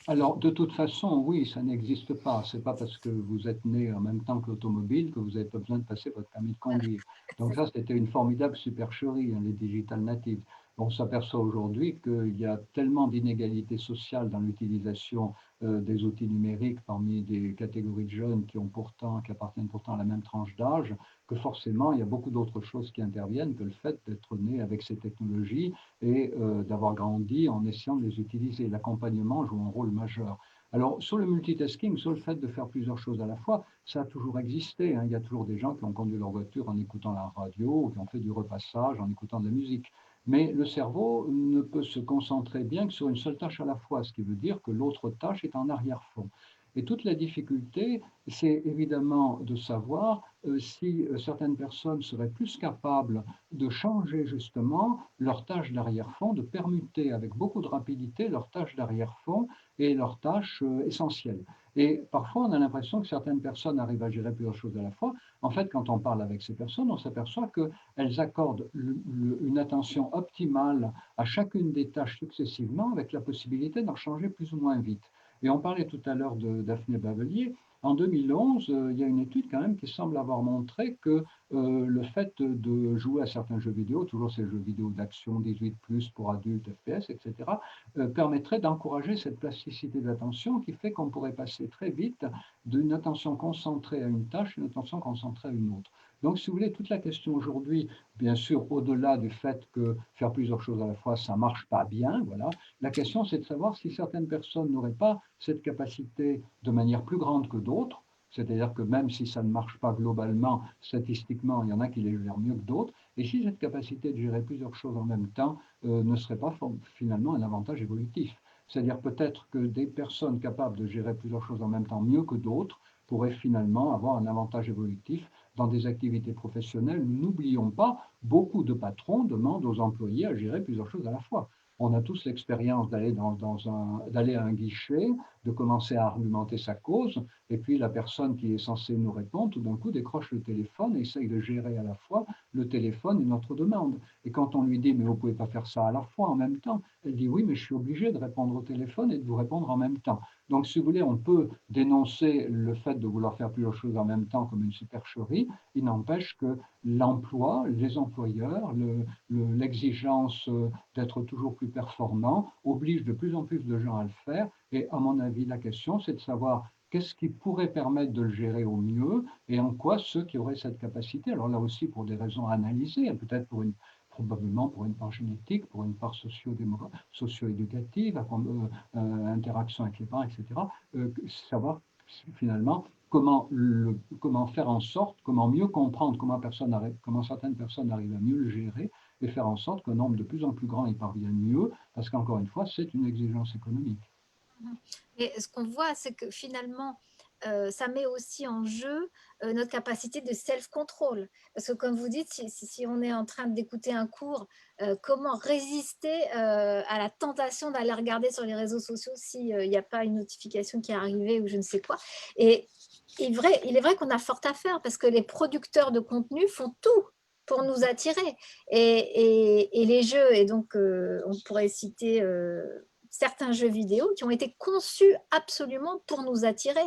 Alors, de toute façon, oui, ça n'existe pas. Ce n'est pas parce que vous êtes né en même temps que l'automobile que vous n'avez pas besoin de passer votre permis de conduire. Donc ça, c'était une formidable supercherie, les digital natives. On s'aperçoit aujourd'hui qu'il y a tellement d'inégalités sociales dans l'utilisation des outils numériques parmi des catégories de jeunes qui appartiennent pourtant à la même tranche d'âge, que forcément, il y a beaucoup d'autres choses qui interviennent que le fait d'être né avec ces technologies et d'avoir grandi en essayant de les utiliser. L'accompagnement joue un rôle majeur. Alors, sur le multitasking, sur le fait de faire plusieurs choses à la fois, ça a toujours existé. Il y a toujours des gens qui ont conduit leur voiture en écoutant la radio, ou qui ont fait du repassage en écoutant de la musique. Mais le cerveau ne peut se concentrer bien que sur une seule tâche à la fois, ce qui veut dire que l'autre tâche est en arrière-fond. Et toute la difficulté, c'est évidemment de savoir si certaines personnes seraient plus capables de changer justement leur tâche d'arrière-fond, de permuter avec beaucoup de rapidité leurs tâches d'arrière-fond et leurs tâches essentielles. Et parfois, on a l'impression que certaines personnes arrivent à gérer plusieurs choses à la fois. En fait, quand on parle avec ces personnes, on s'aperçoit qu'elles accordent une attention optimale à chacune des tâches successivement, avec la possibilité d'en changer plus ou moins vite. Et on parlait tout à l'heure de Daphné Bavelier. En 2011, il y a une étude quand même qui semble avoir montré que le fait de jouer à certains jeux vidéo, toujours ces jeux vidéo d'action 18+, pour adultes, FPS, etc., permettrait d'encourager cette plasticité d'attention qui fait qu'on pourrait passer très vite d'une attention concentrée à une tâche à une attention concentrée à une autre. Donc, si vous voulez, toute la question aujourd'hui, bien sûr, au-delà du fait que faire plusieurs choses à la fois, ça ne marche pas bien, voilà, la question c'est de savoir si certaines personnes n'auraient pas cette capacité de manière plus grande que d'autres, c'est-à-dire que même si ça ne marche pas globalement, statistiquement, il y en a qui les gèrent mieux que d'autres, et si cette capacité de gérer plusieurs choses en même temps ne serait pas finalement un avantage évolutif. C'est-à-dire peut-être que des personnes capables de gérer plusieurs choses en même temps mieux que d'autres pourraient finalement avoir un avantage évolutif dans des activités professionnelles. N'oublions pas, beaucoup de patrons demandent aux employés à gérer plusieurs choses à la fois. On a tous l'expérience d'aller à un guichet, de commencer à argumenter sa cause, et puis la personne qui est censée nous répondre, tout d'un coup, décroche le téléphone et essaye de gérer à la fois le téléphone et notre demande. Et quand on lui dit « mais vous ne pouvez pas faire ça à la fois, en même temps », elle dit « oui, mais je suis obligé de répondre au téléphone et de vous répondre en même temps ». Donc, si vous voulez, on peut dénoncer le fait de vouloir faire plusieurs choses en même temps comme une supercherie. Il n'empêche que l'emploi, les employeurs, l'exigence d'être toujours plus performant oblige de plus en plus de gens à le faire. Et à mon avis, la question, c'est de savoir qu'est-ce qui pourrait permettre de le gérer au mieux et en quoi ceux qui auraient cette capacité, alors là aussi pour des raisons analysées, peut-être probablement pour une part génétique, pour une part socio-éducative, interaction avec les parents, etc., savoir finalement comment faire en sorte, comment mieux comprendre comment certaines personnes arrivent à mieux le gérer et faire en sorte qu'un nombre de plus en plus grand y parvienne mieux, parce qu'encore une fois, c'est une exigence économique. Et ce qu'on voit, c'est que finalement, ça met aussi en jeu notre capacité de self-control. Parce que comme vous dites, si on est en train d'écouter un cours, comment résister à la tentation d'aller regarder sur les réseaux sociaux s'il n'y a pas une notification qui est arrivée ou je ne sais quoi. Et il est vrai qu'on a fort à faire parce que les producteurs de contenu font tout pour nous attirer. Et les jeux, et donc on pourrait citer certains jeux vidéo qui ont été conçus absolument pour nous attirer.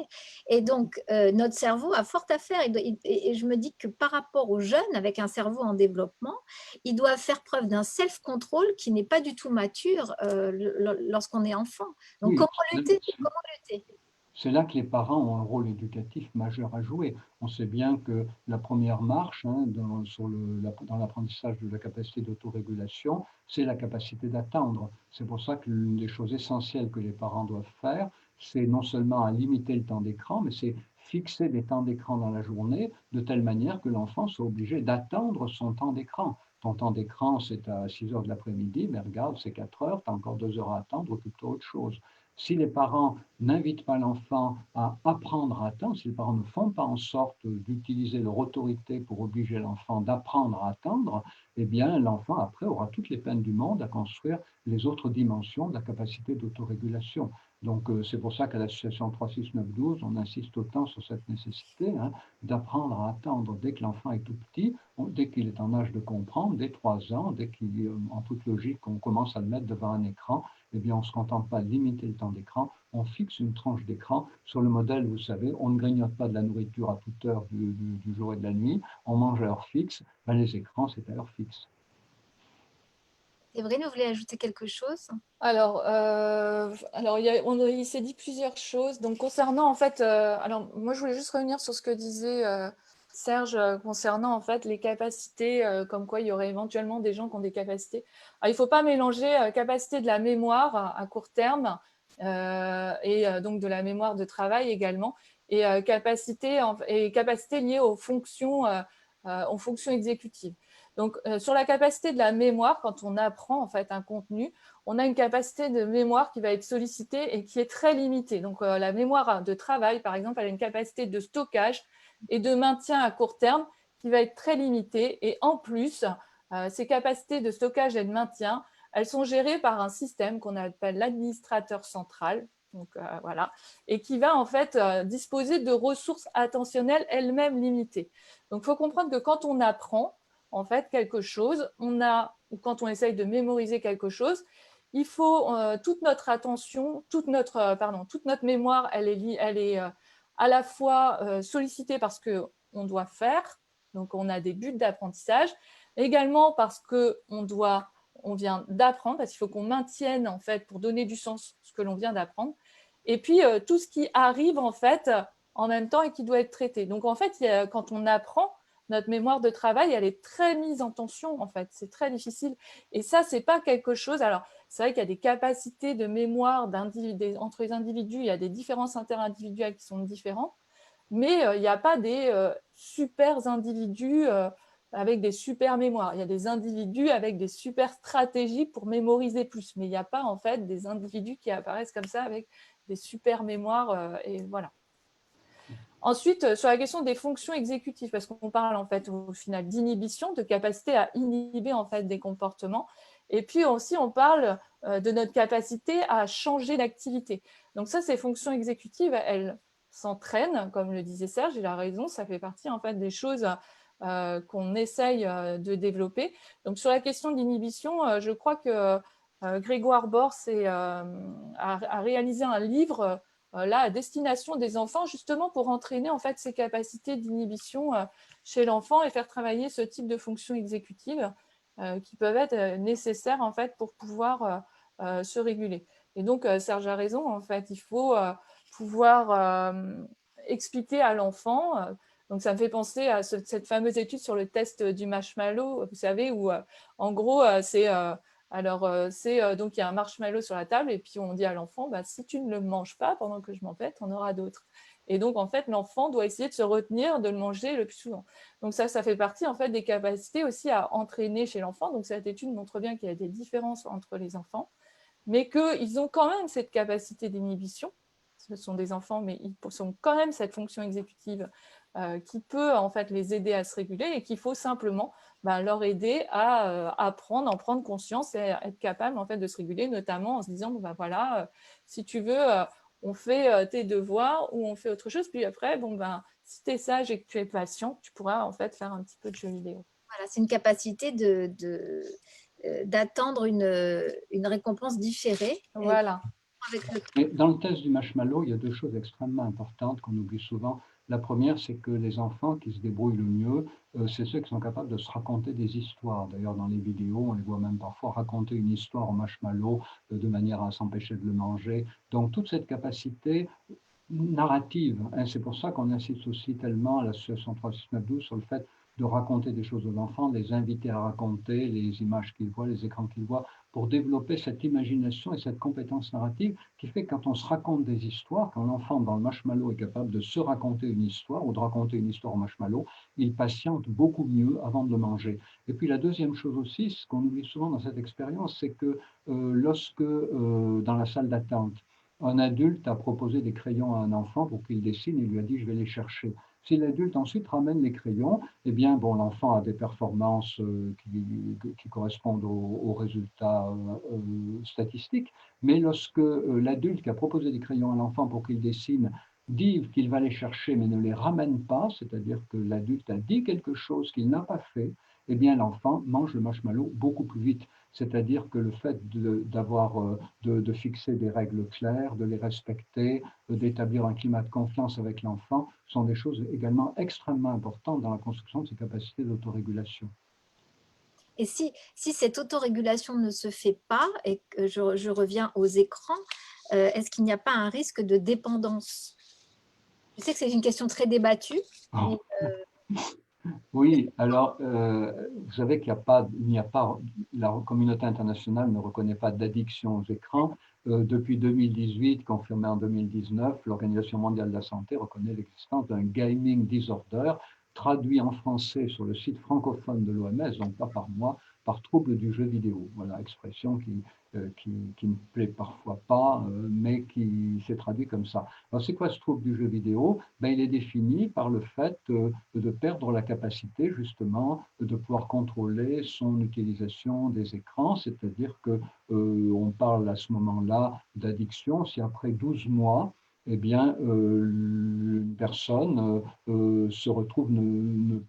Et donc, notre cerveau a fort à faire. Et je me dis que par rapport aux jeunes, avec un cerveau en développement, ils doivent faire preuve d'un self-control qui n'est pas du tout mature lorsqu'on est enfant. Donc, Oui, comment lutter? Comment lutter? c'est là que les parents ont un rôle éducatif majeur à jouer. On sait bien que la première marche dans l'apprentissage de la capacité d'autorégulation, c'est la capacité d'attendre. C'est pour ça que l'une des choses essentielles que les parents doivent faire, c'est non seulement à limiter le temps d'écran, mais c'est fixer des temps d'écran dans la journée de telle manière que l'enfant soit obligé d'attendre son temps d'écran. Ton temps d'écran, c'est à 6 heures de l'après-midi, mais regarde, c'est 4 heures, tu as encore 2 heures à attendre, occupe-toi autre chose. Si les parents n'invitent pas l'enfant à apprendre à attendre, si les parents ne font pas en sorte d'utiliser leur autorité pour obliger l'enfant d'apprendre à attendre, eh bien l'enfant après aura toutes les peines du monde à construire les autres dimensions de la capacité d'autorégulation. Donc c'est pour ça qu'à l'association 36912, on insiste autant sur cette nécessité d'apprendre à attendre dès que l'enfant est tout petit, dès qu'il est en âge de comprendre, dès 3 ans, dès qu'il, en toute logique, on commence à le mettre devant un écran, eh bien, on ne se contente pas de limiter le temps d'écran, on fixe une tranche d'écran sur le modèle, vous savez, on ne grignote pas de la nourriture à toute heure du jour et de la nuit, on mange à heure fixe, ben, les écrans, c'est à heure fixe. Séverine, vous voulez ajouter quelque chose? Alors, il s'est dit plusieurs choses. Donc, concernant, en fait, alors, moi, je voulais juste revenir sur ce que disait Serge concernant, en fait, les capacités, comme quoi il y aurait éventuellement des gens qui ont des capacités. Alors, il ne faut pas mélanger capacité de la mémoire à court terme et donc de la mémoire de travail également, et capacité liées aux fonctions exécutives. Donc, sur la capacité de la mémoire, quand on apprend, en fait, un contenu, on a une capacité de mémoire qui va être sollicitée et qui est très limitée. Donc, la mémoire de travail, par exemple, elle a une capacité de stockage et de maintien à court terme qui va être très limitée. Et en plus, ces capacités de stockage et de maintien, elles sont gérées par un système qu'on appelle l'administrateur central. Donc, voilà, et qui va en fait disposer de ressources attentionnelles elles-mêmes limitées. Donc, il faut comprendre que quand on apprend en fait quelque chose, ou quand on essaye de mémoriser quelque chose, il faut toute notre attention, toute notre mémoire, elle est à la fois sollicitée parce qu'on doit faire, donc on a des buts d'apprentissage, également parce on vient d'apprendre, parce qu'il faut qu'on maintienne en fait pour donner du sens ce que l'on vient d'apprendre, et puis tout ce qui arrive en fait en même temps et qui doit être traité. Donc en fait, quand on apprend, notre mémoire de travail, elle est très mise en tension, en fait. C'est très difficile. Et ça, c'est pas quelque chose… Alors, c'est vrai qu'il y a des capacités de mémoire entre les individus, il y a des différences interindividuelles qui sont différentes, mais il n'y a pas des super individus avec des super mémoires. Il y a des individus avec des super stratégies pour mémoriser plus, mais il n'y a pas, en fait, des individus qui apparaissent comme ça avec des super mémoires, et voilà. Ensuite, sur la question des fonctions exécutives, parce qu'on parle en fait au final d'inhibition, de capacité à inhiber en fait des comportements, et puis aussi on parle de notre capacité à changer d'activité. Donc ça, ces fonctions exécutives, elles s'entraînent, comme le disait Serge, il a raison, ça fait partie en fait des choses qu'on essaye de développer. Donc sur la question de l'inhibition, je crois que Grégoire Bors a réalisé un livre là, à destination des enfants, justement pour entraîner en fait ces capacités d'inhibition chez l'enfant et faire travailler ce type de fonctions exécutives qui peuvent être nécessaires en fait pour pouvoir se réguler. Et donc, Serge a raison, en fait, il faut pouvoir expliquer à l'enfant. Donc, ça me fait penser à cette fameuse étude sur le test du marshmallow, vous savez, où en gros, donc il y a un marshmallow sur la table et puis on dit à l'enfant, bah, si tu ne le manges pas pendant que je m'en pète, on aura d'autres. Et donc en fait, l'enfant doit essayer de se retenir de le manger le plus souvent. Donc ça fait partie en fait des capacités aussi à entraîner chez l'enfant. Donc cette étude montre bien qu'il y a des différences entre les enfants, mais qu'ils ont quand même cette capacité d'inhibition. ce sont des enfants, mais ils ont quand même cette fonction exécutive qui peut en fait les aider à se réguler et qu'il faut simplement leur aider à apprendre, en prendre conscience et être capable en fait de se réguler, notamment en se disant bon, voilà, si tu veux, on fait tes devoirs ou on fait autre chose, puis après si tu es sage et que tu es patient, tu pourras en fait faire un petit peu de jeux vidéo. Voilà, c'est une capacité d'attendre une récompense différée. Voilà. Avec le... Mais dans le test du marshmallow, il y a deux choses extrêmement importantes qu'on oublie souvent. La première, c'est que les enfants qui se débrouillent le mieux, c'est ceux qui sont capables de se raconter des histoires. D'ailleurs, dans les vidéos, on les voit même parfois raconter une histoire au marshmallow de manière à s'empêcher de le manger. Donc, toute cette capacité narrative, hein, c'est pour ça qu'on insiste aussi tellement à l'association 36912 sur le fait de raconter des choses aux enfants, de les inviter à raconter les images qu'ils voient, les écrans qu'ils voient, pour développer cette imagination et cette compétence narrative qui fait que quand on se raconte des histoires, quand l'enfant dans le marshmallow est capable de se raconter une histoire ou de raconter une histoire au marshmallow, il patiente beaucoup mieux avant de le manger. Et puis la deuxième chose aussi, ce qu'on oublie souvent dans cette expérience, c'est que lorsque dans la salle d'attente, un adulte a proposé des crayons à un enfant pour qu'il dessine, il lui a dit je vais les chercher. Si l'adulte ensuite ramène les crayons, eh bien, bon, l'enfant a des performances qui correspondent aux résultats statistiques, mais lorsque l'adulte qui a proposé des crayons à l'enfant pour qu'il dessine dit qu'il va les chercher mais ne les ramène pas, c'est-à-dire que l'adulte a dit quelque chose qu'il n'a pas fait, eh bien, l'enfant mange le marshmallow beaucoup plus vite. C'est-à-dire que le fait de fixer des règles claires, de les respecter, d'établir un climat de confiance avec l'enfant, sont des choses également extrêmement importantes dans la construction de ses capacités d'autorégulation. Et si cette autorégulation ne se fait pas, et que je reviens aux écrans, est-ce qu'il n'y a pas un risque de dépendance? Je sais que c'est une question très débattue. Mais, oui, alors vous savez qu'il n'y a pas, la communauté internationale ne reconnaît pas d'addiction aux écrans. Depuis 2018, confirmé en 2019, l'Organisation mondiale de la santé reconnaît l'existence d'un gaming disorder, traduit en français sur le site francophone de l'OMS, donc pas par moi, par trouble du jeu vidéo. Voilà, expression qui ne plaît parfois pas, mais qui s'est traduit comme ça. Alors, c'est quoi ce trouble du jeu vidéo? Ben, il est défini par le fait de perdre la capacité, justement, de pouvoir contrôler son utilisation des écrans, c'est-à-dire que on parle à ce moment-là d'addiction si après 12 mois, eh bien, une personne se retrouve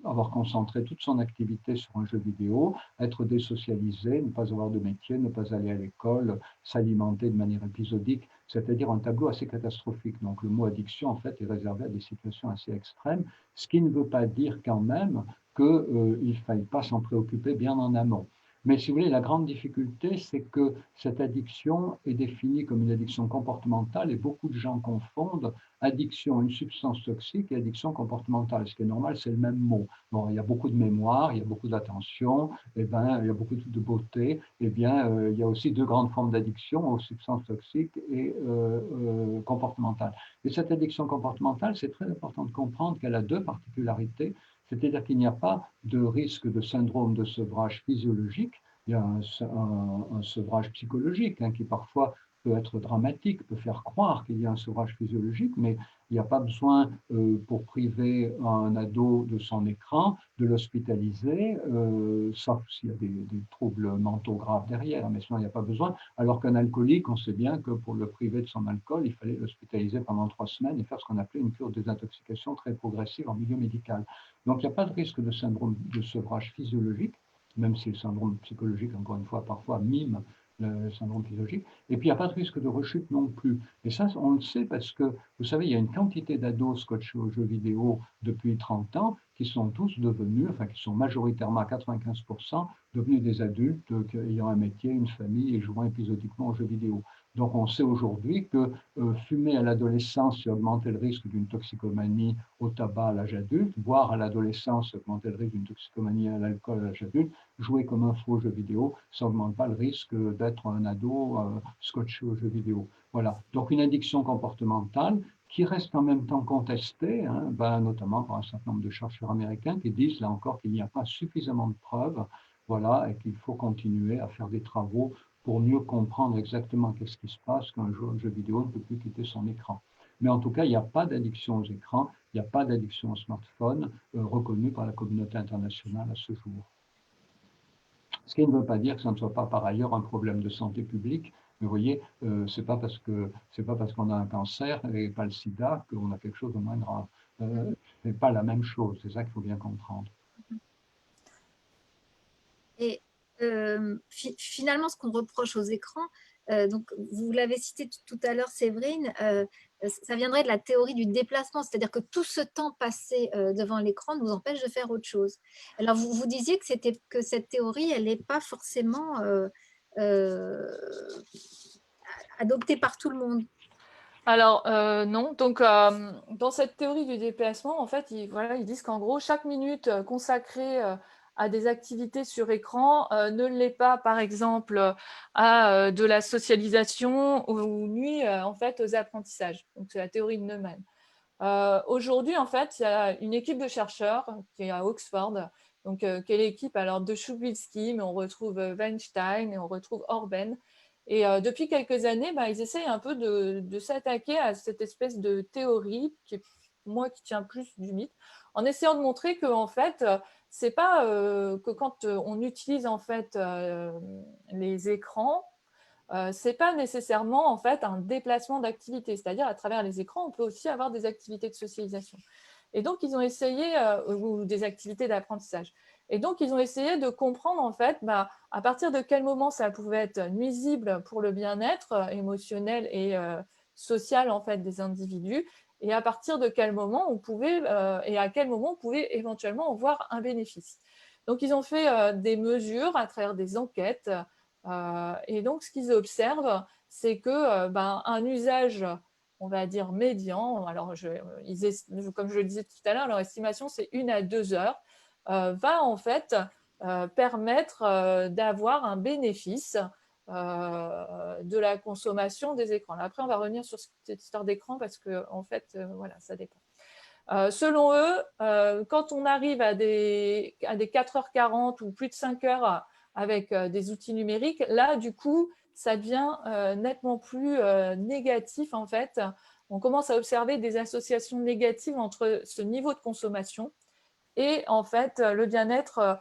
avoir concentré toute son activité sur un jeu vidéo, être désocialisé, ne pas avoir de métier, ne pas aller à l'école, s'alimenter de manière épisodique, c'est-à-dire un tableau assez catastrophique. Donc le mot addiction, en fait, est réservé à des situations assez extrêmes, ce qui ne veut pas dire quand même qu'il ne faille pas s'en préoccuper bien en amont. Mais si vous voulez, la grande difficulté, c'est que cette addiction est définie comme une addiction comportementale et beaucoup de gens confondent addiction à une substance toxique et addiction comportementale. Ce qui est normal, c'est le même mot. Bon, il y a beaucoup de mémoire, il y a beaucoup d'attention, eh ben, il y a beaucoup de beauté. Eh bien, il y a aussi deux grandes formes d'addiction aux substances toxiques et comportementales. Et cette addiction comportementale, c'est très important de comprendre qu'elle a deux particularités. C'est-à-dire qu'il n'y a pas de risque de syndrome de sevrage physiologique, il y a un sevrage psychologique qui parfois peut être dramatique, peut faire croire qu'il y a un sevrage physiologique, mais il n'y a pas besoin, pour priver un ado de son écran, de l'hospitaliser, sauf s'il y a des troubles mentaux graves derrière, mais sinon il n'y a pas besoin. Alors qu'un alcoolique, on sait bien que pour le priver de son alcool, il fallait l'hospitaliser pendant 3 semaines et faire ce qu'on appelait une cure de désintoxication très progressive en milieu médical. Donc il n'y a pas de risque de syndrome de sevrage physiologique, même si le syndrome psychologique, encore une fois, parfois mime le syndrome physiologique. Et puis, il n'y a pas de risque de rechute non plus. Et ça, on le sait parce que, vous savez, il y a une quantité d'ados scotchés aux jeux vidéo depuis 30 ans qui sont tous devenus, enfin, qui sont majoritairement à 95% devenus des adultes ayant un métier, une famille et jouant épisodiquement aux jeux vidéo. Donc, on sait aujourd'hui que fumer à l'adolescence, c'est augmenter le risque d'une toxicomanie au tabac à l'âge adulte, boire à l'adolescence, augmenter le risque d'une toxicomanie à l'alcool à l'âge adulte, jouer comme un fou aux jeux vidéo, ça n'augmente pas le risque d'être un ado scotché aux jeux vidéo. Voilà. Donc, une addiction comportementale qui reste en même temps contestée, notamment par un certain nombre de chercheurs américains qui disent, là encore, qu'il n'y a pas suffisamment de preuves, voilà, et qu'il faut continuer à faire des travaux pour mieux comprendre exactement qu'est-ce qui se passe quand un jeu vidéo ne peut plus quitter son écran. Mais en tout cas, il n'y a pas d'addiction aux écrans, il n'y a pas d'addiction au smartphone reconnue par la communauté internationale à ce jour. Ce qui ne veut pas dire que ça ne soit pas par ailleurs un problème de santé publique. Mais vous voyez, c'est pas parce qu'on a un cancer et pas le sida qu'on a quelque chose de moins grave. C'est pas la même chose, c'est ça qu'il faut bien comprendre. Et finalement, ce qu'on reproche aux écrans, donc vous l'avez cité tout à l'heure, Séverine, ça viendrait de la théorie du déplacement, c'est-à-dire que tout ce temps passé devant l'écran nous empêche de faire autre chose. Alors, vous disiez que cette théorie, elle n'est pas forcément adoptée par tout le monde. Alors, non. Donc, dans cette théorie du déplacement, en fait, ils disent qu'en gros, chaque minute consacrée à des activités sur écran ne l'est pas, par exemple, à de la socialisation ou nuit, en fait, aux apprentissages. Donc, c'est la théorie de Neumann. Aujourd'hui, en fait, il y a une équipe de chercheurs qui est à Oxford, donc, qui est l'équipe alors, de Chudovsky, mais on retrouve Weinstein et on retrouve Orben. Et depuis quelques années, ils essayent un peu de s'attaquer à cette espèce de théorie qui est, moi, qui tient plus du mythe, en essayant de montrer que en fait, c'est pas que quand on utilise en fait les écrans, c'est pas nécessairement en fait un déplacement d'activité, c'est-à-dire à travers les écrans, on peut aussi avoir des activités de socialisation. Et donc, ils ont essayé, ou des activités d'apprentissage. Et donc, ils ont essayé de comprendre, en fait, à partir de quel moment ça pouvait être nuisible pour le bien-être émotionnel et social, en fait, des individus, et à partir de quel moment on pouvait, et à quel moment on pouvait éventuellement en voir un bénéfice. Donc, ils ont fait des mesures à travers des enquêtes, et donc, ce qu'ils observent, c'est que un usage, on va dire, médian, alors comme je le disais tout à l'heure, leur estimation, c'est 1 à 2 heures, va en fait permettre d'avoir un bénéfice de la consommation des écrans. Là, après, on va revenir sur cette histoire d'écran parce que, en fait, voilà, ça dépend. Selon eux, quand on arrive à des 4h40 ou plus de 5 heures avec des outils numériques, là, du coup, ça devient nettement plus négatif, en fait. On commence à observer des associations négatives entre ce niveau de consommation et, en fait, le bien-être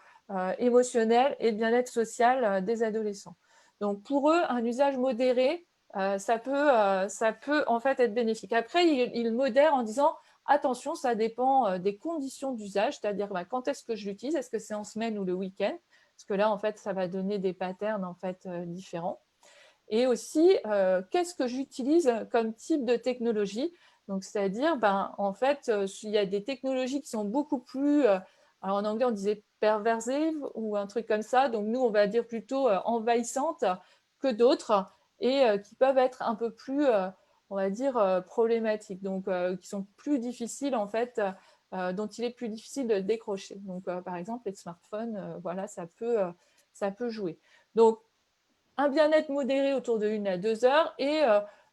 émotionnel et le bien-être social des adolescents. Donc, pour eux, un usage modéré, ça peut en fait être bénéfique. Après, ils modèrent en disant attention, ça dépend des conditions d'usage, c'est-à-dire quand est-ce que je l'utilise, est-ce que c'est en semaine ou le week-end, parce que là, en fait, ça va donner des patterns en fait différents. Et aussi, qu'est-ce que j'utilise comme type de technologie? Donc, c'est-à-dire, en fait, il y a des technologies qui sont beaucoup plus, alors en anglais, on disait perversive ou un truc comme ça. Donc, nous, on va dire plutôt envahissantes que d'autres et qui peuvent être un peu plus, on va dire, problématiques. Donc, qui sont plus difficiles, en fait, dont il est plus difficile de décrocher. Donc, par exemple, les smartphones, voilà, ça peut jouer. Donc, un bien-être modéré autour de 1 à 2 heures et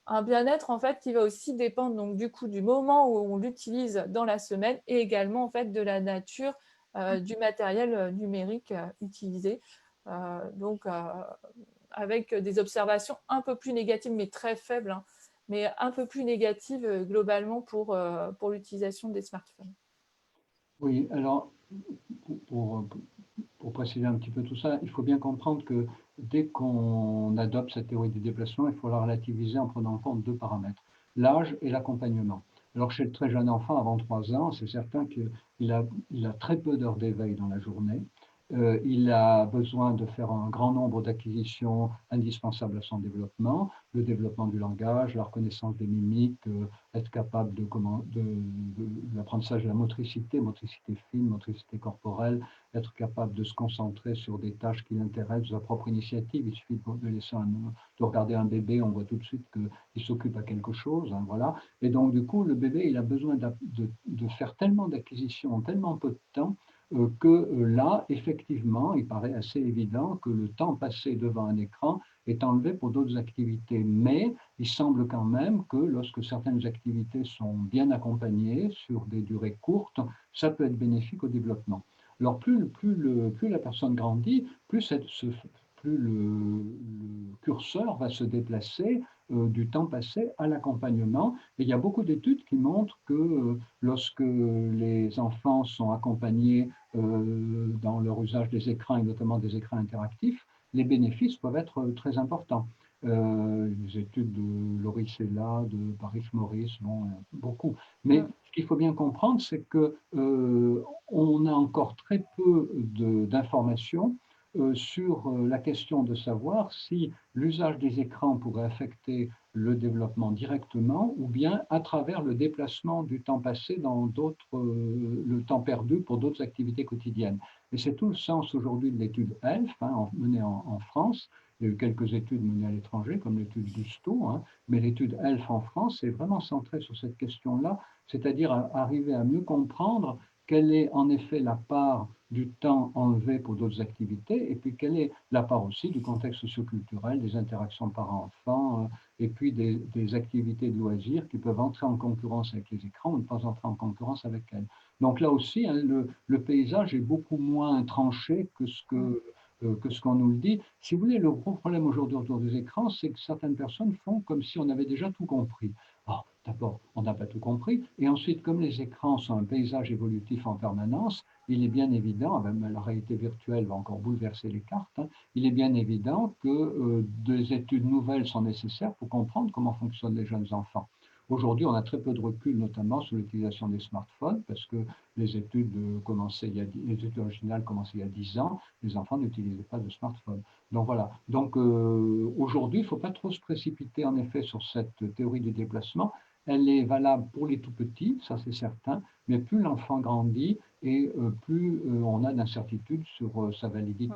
un bien-être en fait qui va aussi dépendre donc du coup du moment où on l'utilise dans la semaine et également en fait de la nature du matériel numérique utilisé. Donc avec des observations un peu plus négatives mais très faibles, hein, mais un peu plus négatives globalement pour l'utilisation des smartphones. Oui, alors pour préciser un petit peu tout ça, il faut bien comprendre que dès qu'on adopte cette théorie du déplacement, il faut la relativiser en prenant en compte 2 paramètres, l'âge et l'accompagnement. Alors chez le très jeune enfant, avant 3 ans, c'est certain qu'il a très peu d'heures d'éveil dans la journée. Il a besoin de faire un grand nombre d'acquisitions indispensables à son développement, le développement du langage, la reconnaissance des mimiques, être capable de l'apprentissage de la motricité fine, motricité corporelle, être capable de se concentrer sur des tâches qui l'intéressent de sa propre initiative. Il suffit de regarder un bébé, on voit tout de suite qu'il s'occupe à quelque chose. Hein, voilà. Et donc, du coup, le bébé, il a besoin de faire tellement d'acquisitions en tellement peu de temps que là, effectivement, il paraît assez évident que le temps passé devant un écran est enlevé pour d'autres activités. Mais il semble quand même que lorsque certaines activités sont bien accompagnées sur des durées courtes, ça peut être bénéfique au développement. Alors plus la personne grandit, plus plus le curseur va se déplacer du temps passé à l'accompagnement. Et il y a beaucoup d'études qui montrent que lorsque les enfants sont accompagnés dans leur usage des écrans, et notamment des écrans interactifs, les bénéfices peuvent être très importants. Les études de Laurie Sella, de Paris Maurice, bon, beaucoup. Mais ce qu'il faut bien comprendre, c'est que on a encore très peu d'informations sur la question de savoir si l'usage des écrans pourrait affecter le développement directement ou bien à travers le déplacement du temps passé dans le temps perdu pour d'autres activités quotidiennes. Et c'est tout le sens aujourd'hui de l'étude ELF, menée en France. Il y a eu quelques études menées à l'étranger, comme l'étude Gusto, mais l'étude ELF en France est vraiment centrée sur cette question-là, c'est-à-dire arriver à mieux comprendre quelle est en effet la part du temps enlevé pour d'autres activités, et puis quelle est la part aussi du contexte socioculturel, des interactions parents-enfants, et puis des activités de loisirs qui peuvent entrer en concurrence avec les écrans ou ne pas entrer en concurrence avec elles. Donc là aussi, le paysage est beaucoup moins tranché que ce qu'on nous le dit. Si vous voulez, le gros problème aujourd'hui autour des écrans, c'est que certaines personnes font comme si on avait déjà tout compris. Alors, d'abord, on n'a pas tout compris, et ensuite, comme les écrans sont un paysage évolutif en permanence, il est bien évident, même la réalité virtuelle va encore bouleverser les cartes, il est bien évident que des études nouvelles sont nécessaires pour comprendre comment fonctionnent les jeunes enfants. Aujourd'hui, on a très peu de recul, notamment sur l'utilisation des smartphones, parce que les études originales commençaient il y a 10 ans, les enfants n'utilisaient pas de smartphone. Donc voilà. Donc aujourd'hui, il ne faut pas trop se précipiter en effet sur cette théorie du déplacement. Elle est valable pour les tout petits, ça c'est certain, mais plus l'enfant grandit et plus on a d'incertitudes sur sa validité.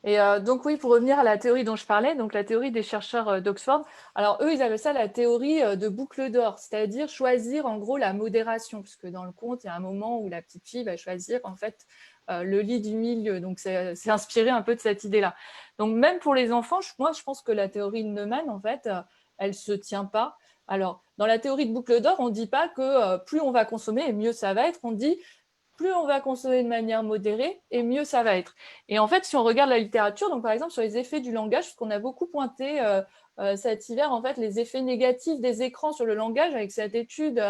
Et donc oui, pour revenir à la théorie dont je parlais, donc la théorie des chercheurs d'Oxford, alors eux, ils appellent ça la théorie de boucle d'or, c'est-à-dire choisir en gros la modération, puisque dans le conte, il y a un moment où la petite fille va choisir en fait le lit du milieu, donc c'est inspiré un peu de cette idée-là. Donc même pour les enfants, moi je pense que la théorie de Neumann, en fait, elle se tient pas. Alors, dans la théorie de boucle d'or, on ne dit pas que plus on va consommer et mieux ça va être, on dit plus on va consommer de manière modérée et mieux ça va être. Et en fait, si on regarde la littérature, donc par exemple sur les effets du langage, parce qu'on a beaucoup pointé cet hiver, en fait, les effets négatifs des écrans sur le langage, avec cette étude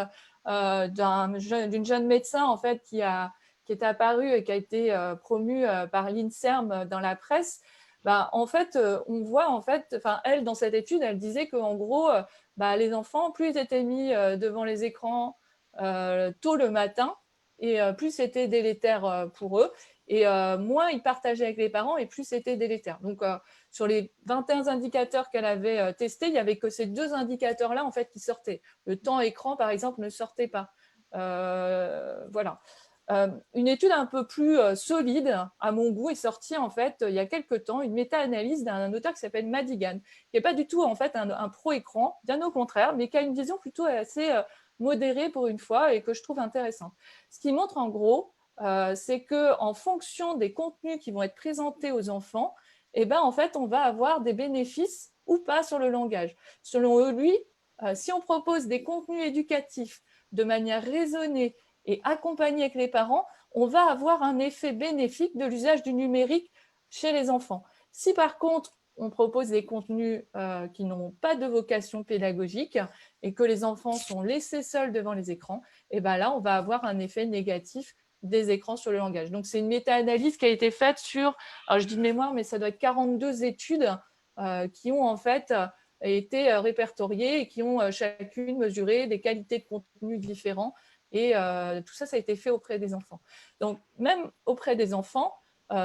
d'une jeune médecin en fait qui est apparue et qui a été promue par l'INSERM dans la presse. Bah, en fait, on voit en fait, enfin elle dans cette étude, elle disait qu'en gros, les enfants, plus ils étaient mis devant les écrans tôt le matin, et plus c'était délétère pour eux, et moins ils partageaient avec les parents, et plus c'était délétère. Donc, sur les 21 indicateurs qu'elle avait testés, il n'y avait que ces deux indicateurs-là en fait, qui sortaient. Le temps écran, par exemple, ne sortait pas. Voilà. Une étude un peu plus solide, à mon goût, est sortie en fait il y a quelques temps, une méta-analyse d'un auteur qui s'appelle Madigan, qui n'est pas du tout en fait un pro-écran, bien au contraire, mais qui a une vision plutôt assez modérée pour une fois et que je trouve intéressante. Ce qui montre en gros, c'est qu'en fonction des contenus qui vont être présentés aux enfants, eh ben, en fait, on va avoir des bénéfices ou pas sur le langage. Selon lui, si on propose des contenus éducatifs de manière raisonnée et accompagnée avec les parents, on va avoir un effet bénéfique de l'usage du numérique chez les enfants. Si par contre, on propose des contenus qui n'ont pas de vocation pédagogique et que les enfants sont laissés seuls devant les écrans, et ben là, on va avoir un effet négatif des écrans sur le langage. Donc, c'est une méta-analyse qui a été faite sur, alors je dis de mémoire, mais ça doit être 42 études qui ont en fait été répertoriées et qui ont chacune mesuré des qualités de contenu différents. Et tout ça, ça a été fait auprès des enfants. Donc, même auprès des enfants,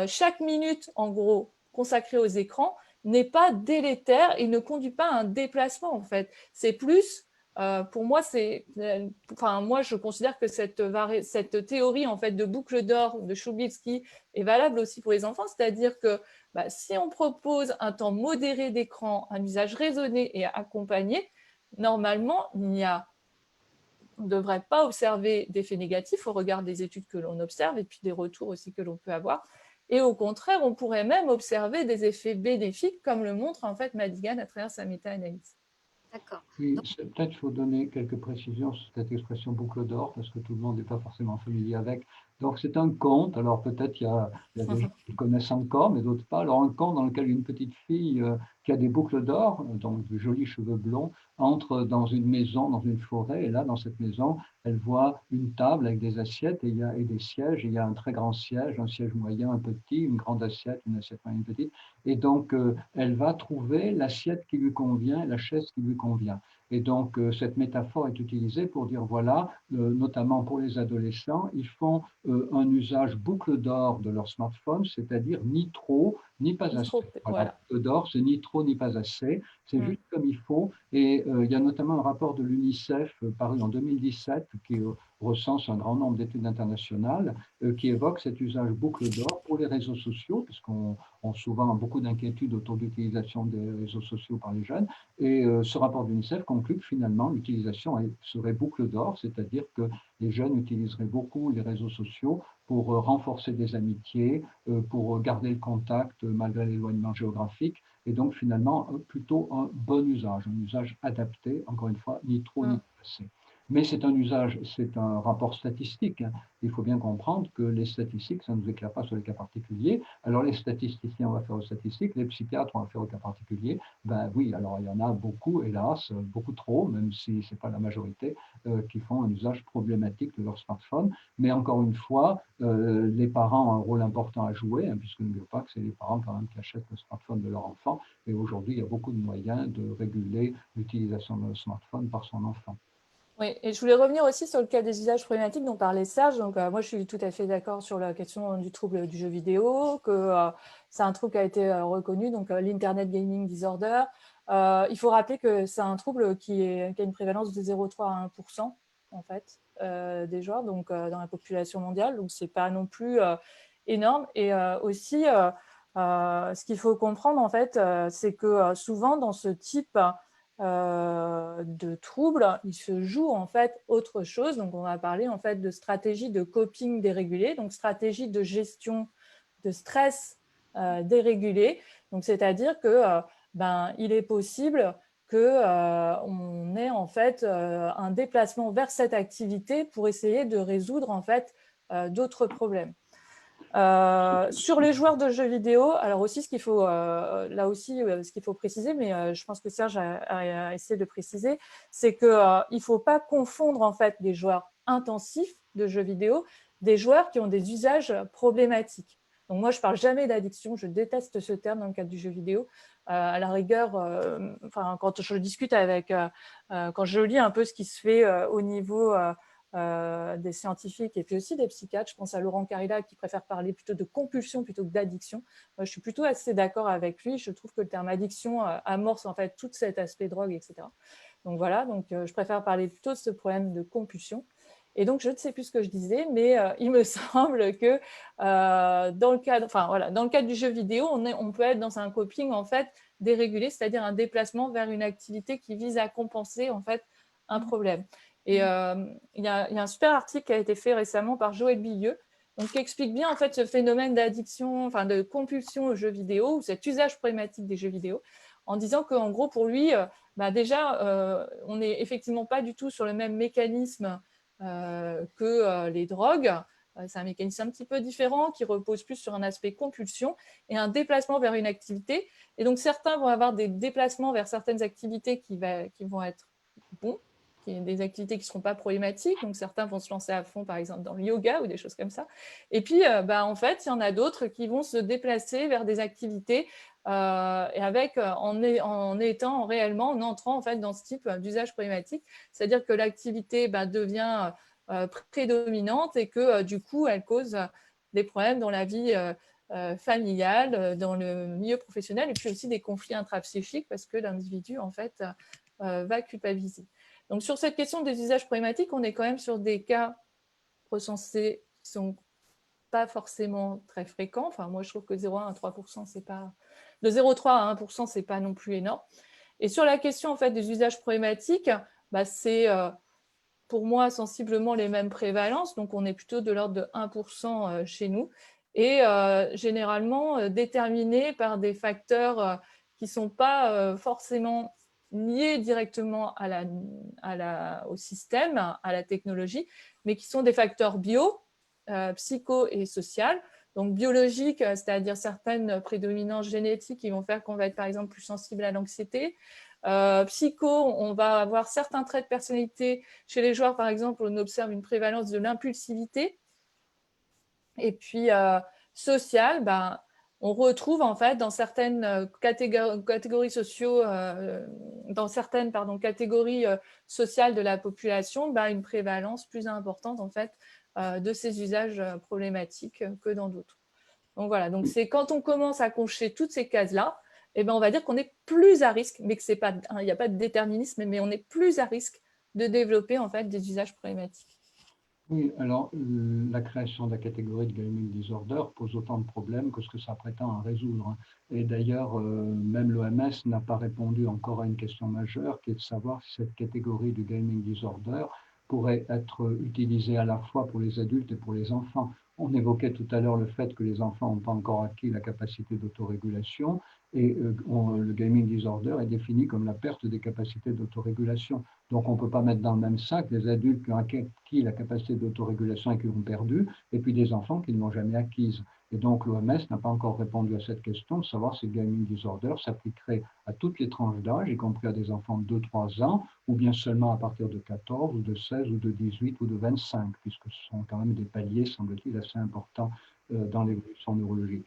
chaque minute, en gros, consacrée aux écrans n'est pas délétère et ne conduit pas à un déplacement, en fait. C'est plus pour moi, moi, je considère que cette théorie en fait de boucle d'or de Choublitsky est valable aussi pour les enfants, c'est-à-dire que si on propose un temps modéré d'écran, un usage raisonné et accompagné, normalement, on ne devrait pas observer d'effets négatifs au regard des études que l'on observe et puis des retours aussi que l'on peut avoir. Et au contraire, on pourrait même observer des effets bénéfiques, comme le montre en fait Madigan à travers sa méta-analyse. D'accord. Oui, peut-être qu'il faut donner quelques précisions sur cette expression boucle d'or, parce que tout le monde n'est pas forcément familier avec. Donc c'est un conte, alors peut-être il y a des gens qui le connaissent encore, mais d'autres pas. Alors un conte dans lequel une petite fille qui a des boucles d'or, donc de jolis cheveux blonds, entre dans une maison, dans une forêt, et là, dans cette maison, elle voit une table avec des assiettes et des sièges. Et il y a un très grand siège, un siège moyen, un petit, une grande assiette, une assiette moyenne, une petite. Et donc, elle va trouver l'assiette qui lui convient et la chaise qui lui convient. Et donc, cette métaphore est utilisée pour dire, voilà, notamment pour les adolescents, ils font un usage boucle d'or de leur smartphone, c'est-à-dire ni trop, ni pas assez. Voilà, Voilà. boucle d'or, c'est ni trop, ni pas assez, c'est Mm. juste comme il faut. Et il y a notamment un rapport de l'UNICEF paru en 2017 qui recense un grand nombre d'études internationales qui évoque cet usage boucle d'or pour les réseaux sociaux, puisqu'on a souvent beaucoup d'inquiétudes autour de l'utilisation des réseaux sociaux par les jeunes. Et ce rapport de l'UNICEF conclut que finalement l'utilisation serait boucle d'or, c'est-à-dire que les jeunes utiliseraient beaucoup les réseaux sociaux pour renforcer des amitiés, pour garder le contact malgré l'éloignement géographique, et donc finalement plutôt un bon usage, un usage adapté, encore une fois, ni trop ni Mm. pas assez. Mais c'est un usage, c'est un rapport statistique, hein. Il faut bien comprendre que les statistiques, ça ne nous éclaire pas sur les cas particuliers. Alors les statisticiens vont faire aux statistiques, les psychiatres vont faire aux cas particuliers. Ben oui, alors il y en a beaucoup, hélas, beaucoup trop, même si ce n'est pas la majorité, qui font un usage problématique de leur smartphone. Mais encore une fois, les parents ont un rôle important à jouer, hein, puisque n'oublions pas que c'est les parents quand même qui achètent le smartphone de leur enfant. Et aujourd'hui, il y a beaucoup de moyens de réguler l'utilisation de le smartphone par son enfant. Oui, et je voulais revenir aussi sur le cas des usages problématiques dont parlait Serge. Donc, moi, je suis tout à fait d'accord sur la question du trouble du jeu vidéo, que c'est un trouble qui a été reconnu, donc l'Internet Gaming Disorder. Il faut rappeler que c'est un trouble qui a une prévalence de 0,3 à 1% en fait, des joueurs donc, dans la population mondiale. Donc, ce n'est pas non plus énorme. Et aussi, ce qu'il faut comprendre, en fait, c'est que souvent, dans ce type de troubles, il se joue en fait autre chose. Donc, on va parler en fait de stratégie de coping dérégulée, donc stratégie de gestion de stress dérégulée. Donc, c'est-à-dire que il est possible que on ait en fait un déplacement vers cette activité pour essayer de résoudre en fait d'autres problèmes. Sur les joueurs de jeux vidéo, alors aussi ce qu'il faut là aussi ce qu'il faut préciser, mais je pense que Serge a essayé de préciser, c'est que il faut pas confondre en fait des joueurs intensifs de jeux vidéo, des joueurs qui ont des usages problématiques. Donc moi je parle jamais d'addiction, je déteste ce terme dans le cadre du jeu vidéo. À la rigueur, quand je discute avec, quand je lis un peu ce qui se fait au niveau des scientifiques et puis aussi des psychiatres. Je pense à Laurent Carilla qui préfère parler plutôt de compulsion plutôt que d'addiction. Moi, je suis plutôt assez d'accord avec lui. Je trouve que le terme addiction amorce en fait tout cet aspect drogue, etc. Donc voilà, donc je préfère parler plutôt de ce problème de compulsion. Et donc, je ne sais plus ce que je disais, mais il me semble que dans le cadre du jeu vidéo, on peut être dans un coping en fait dérégulé, c'est-à-dire un déplacement vers une activité qui vise à compenser en fait un problème. Et il y a un super article qui a été fait récemment par Joël Bilieu, donc, qui explique bien en fait ce phénomène d'addiction, enfin de compulsion aux jeux vidéo, ou cet usage problématique des jeux vidéo, en disant qu'en gros pour lui, déjà, on n'est effectivement pas du tout sur le même mécanisme que les drogues. C'est un mécanisme un petit peu différent qui repose plus sur un aspect compulsion et un déplacement vers une activité. Et donc certains vont avoir des déplacements vers certaines activités qui vont être bons, des activités qui ne seront pas problématiques. Donc, certains vont se lancer à fond, par exemple, dans le yoga ou des choses comme ça. Et puis, en fait, il y en a d'autres qui vont se déplacer vers des activités et en étant réellement, en entrant en fait, dans ce type d'usage problématique. C'est-à-dire que l'activité devient prédominante et que, du coup, elle cause des problèmes dans la vie familiale, dans le milieu professionnel et puis aussi des conflits intrapsychiques parce que l'individu, en fait, va culpabiliser. Donc, sur cette question des usages problématiques, on est quand même sur des cas recensés qui ne sont pas forcément très fréquents. Enfin, moi, je trouve que 0,1 à 3%, c'est pas... De 0,3 à 1%, ce n'est pas non plus énorme. Et sur la question en fait, des usages problématiques, c'est pour moi sensiblement les mêmes prévalences. Donc, on est plutôt de l'ordre de 1% chez nous. Et généralement déterminé par des facteurs qui ne sont pas forcément liés directement au système, à la technologie, mais qui sont des facteurs bio, psycho et sociales. Donc biologiques, c'est-à-dire certaines prédominances génétiques qui vont faire qu'on va être par exemple plus sensible à l'anxiété. Psycho, on va avoir certains traits de personnalité. Chez les joueurs, par exemple, on observe une prévalence de l'impulsivité. Et puis, social, ben, on retrouve en fait dans certaines catégories sociaux, dans certaines catégories sociales de la population, ben, une prévalence plus importante en fait de ces usages problématiques que dans d'autres. Donc voilà, donc c'est quand on commence à cocher toutes ces cases-là, eh ben, on va dire qu'on est plus à risque, mais que c'est pas, il n'y a pas de déterminisme, mais on est plus à risque de développer en fait des usages problématiques. Oui, alors la création de la catégorie de gaming disorder pose autant de problèmes que ce que ça prétend à résoudre, hein. Et d'ailleurs, même l'OMS n'a pas répondu encore à une question majeure, qui est de savoir si cette catégorie du gaming disorder pourrait être utilisée à la fois pour les adultes et pour les enfants. On évoquait tout à l'heure le fait que les enfants n'ont pas encore acquis la capacité d'autorégulation, et le gaming disorder est défini comme la perte des capacités d'autorégulation. Donc, on ne peut pas mettre dans le même sac des adultes qui ont acquis la capacité d'autorégulation et qui l'ont perdue, et puis des enfants qui ne l'ont jamais acquise. Et donc, l'OMS n'a pas encore répondu à cette question de savoir si le gaming disorder s'appliquerait à toutes les tranches d'âge, y compris à des enfants de 2-3 ans, ou bien seulement à partir de 14, ou de 16, ou de 18, ou de 25, puisque ce sont quand même des paliers, semble-t-il, assez importants dans l'évolution neurologique,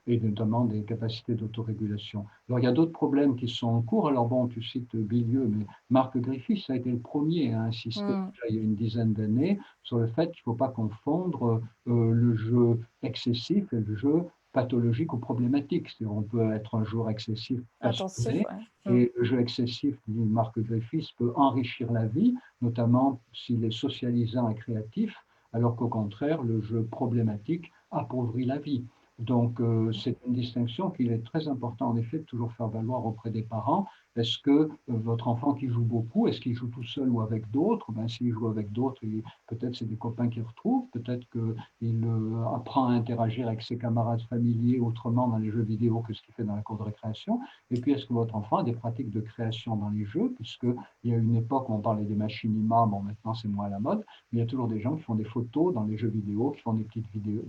et notamment des capacités d'autorégulation. Alors, il y a d'autres problèmes qui sont en cours. Alors, bon, tu cites Bilieux, mais Mark Griffiths a été le premier à insister, déjà, il y a une dizaine d'années, sur le fait qu'il ne faut pas confondre le jeu excessif et le jeu pathologique ou problématique. C'est-à-dire, on peut être un joueur excessif passionné, Intensif, ouais. et le jeu excessif, dit Mark Griffiths, peut enrichir la vie, notamment s'il est socialisant et créatif, alors qu'au contraire, le jeu problématique appauvrit la vie. Donc, c'est une distinction qu'il est très important, en effet, de toujours faire valoir auprès des parents. Est-ce que votre enfant qui joue beaucoup, est-ce qu'il joue tout seul ou avec d'autres? Ben, s'il joue avec d'autres, peut-être c'est des copains qu'il retrouve, peut-être qu'il apprend à interagir avec ses camarades familiers autrement dans les jeux vidéo que ce qu'il fait dans la cour de récréation. Et puis, est-ce que votre enfant a des pratiques de création dans les jeux? Puisqu'il y a une époque où on parlait des machinima, bon, maintenant c'est moins à la mode, mais il y a toujours des gens qui font des photos dans les jeux vidéo, qui font des petites vidéos,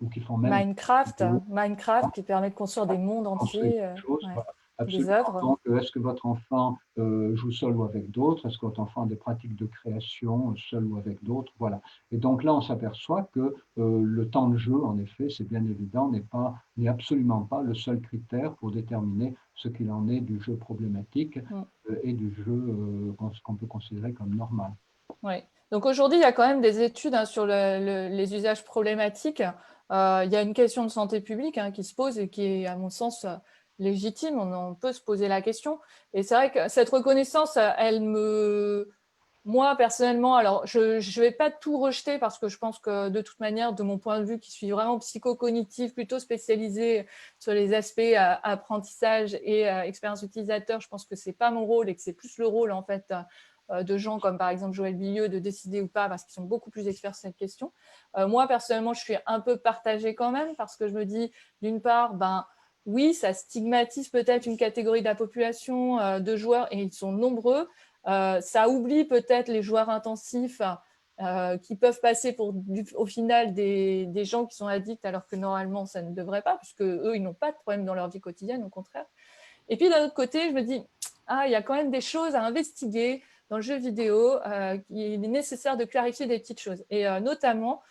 ou qui font même Minecraft qui permet de construire des mondes entiers, ouais, voilà, des absolument. œuvres. Donc, est-ce que votre enfant joue seul ou avec d'autres? Est-ce que votre enfant a des pratiques de création seul ou avec d'autres? Voilà. Et donc là, on s'aperçoit que le temps de jeu, en effet, c'est bien évident, n'est absolument pas le seul critère pour déterminer ce qu'il en est du jeu problématique et du jeu qu'on peut considérer comme normal. Oui. Donc aujourd'hui, il y a quand même des études sur les usages problématiques. Il y a une question de santé publique qui se pose et qui est, à mon sens, légitime. On peut se poser la question. Et c'est vrai que cette reconnaissance, moi, personnellement, alors je ne vais pas tout rejeter parce que je pense que de toute manière, de mon point de vue, qui suis vraiment psychocognitive, plutôt spécialisée sur les aspects apprentissage et expérience utilisateur, je pense que ce n'est pas mon rôle et que c'est plus le rôle en fait de gens comme par exemple Joël Bilieux de décider ou pas parce qu'ils sont beaucoup plus experts sur cette question. Moi, personnellement, je suis un peu partagée quand même parce que je me dis, d'une part, oui, ça stigmatise peut-être une catégorie de la population de joueurs et ils sont nombreux. Ça oublie peut-être les joueurs intensifs qui peuvent passer pour, au final, des gens qui sont addicts alors que normalement, ça ne devrait pas puisque eux, ils n'ont pas de problème dans leur vie quotidienne, au contraire. Et puis, d'un autre côté, je me dis, il y a quand même des choses à investiguer dans le jeu vidéo, il est nécessaire de clarifier des petites choses. Et notamment,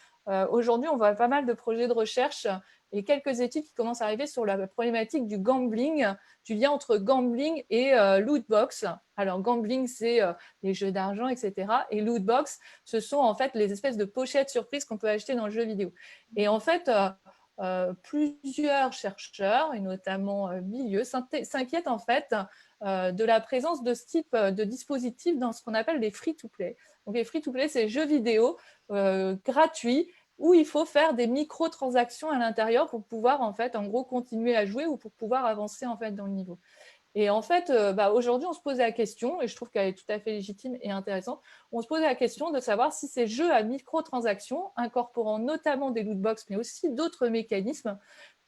aujourd'hui, on voit pas mal de projets de recherche et quelques études qui commencent à arriver sur la problématique du gambling, du lien entre gambling et lootbox. Alors, gambling, c'est les jeux d'argent, etc. Et lootbox, ce sont en fait les espèces de pochettes surprises qu'on peut acheter dans le jeu vidéo. Et en fait, plusieurs chercheurs, et notamment Bilieux, s'inquiètent en fait de la présence de ce type de dispositif dans ce qu'on appelle les free-to-play. Donc les free-to-play, c'est des jeux vidéo gratuits où il faut faire des micro-transactions à l'intérieur pour pouvoir en fait, en gros, continuer à jouer ou pour pouvoir avancer en fait dans le niveau. Et en fait, aujourd'hui, on se pose la question, et je trouve qu'elle est tout à fait légitime et intéressante, on se pose la question de savoir si ces jeux à micro-transactions, incorporant notamment des lootbox, mais aussi d'autres mécanismes,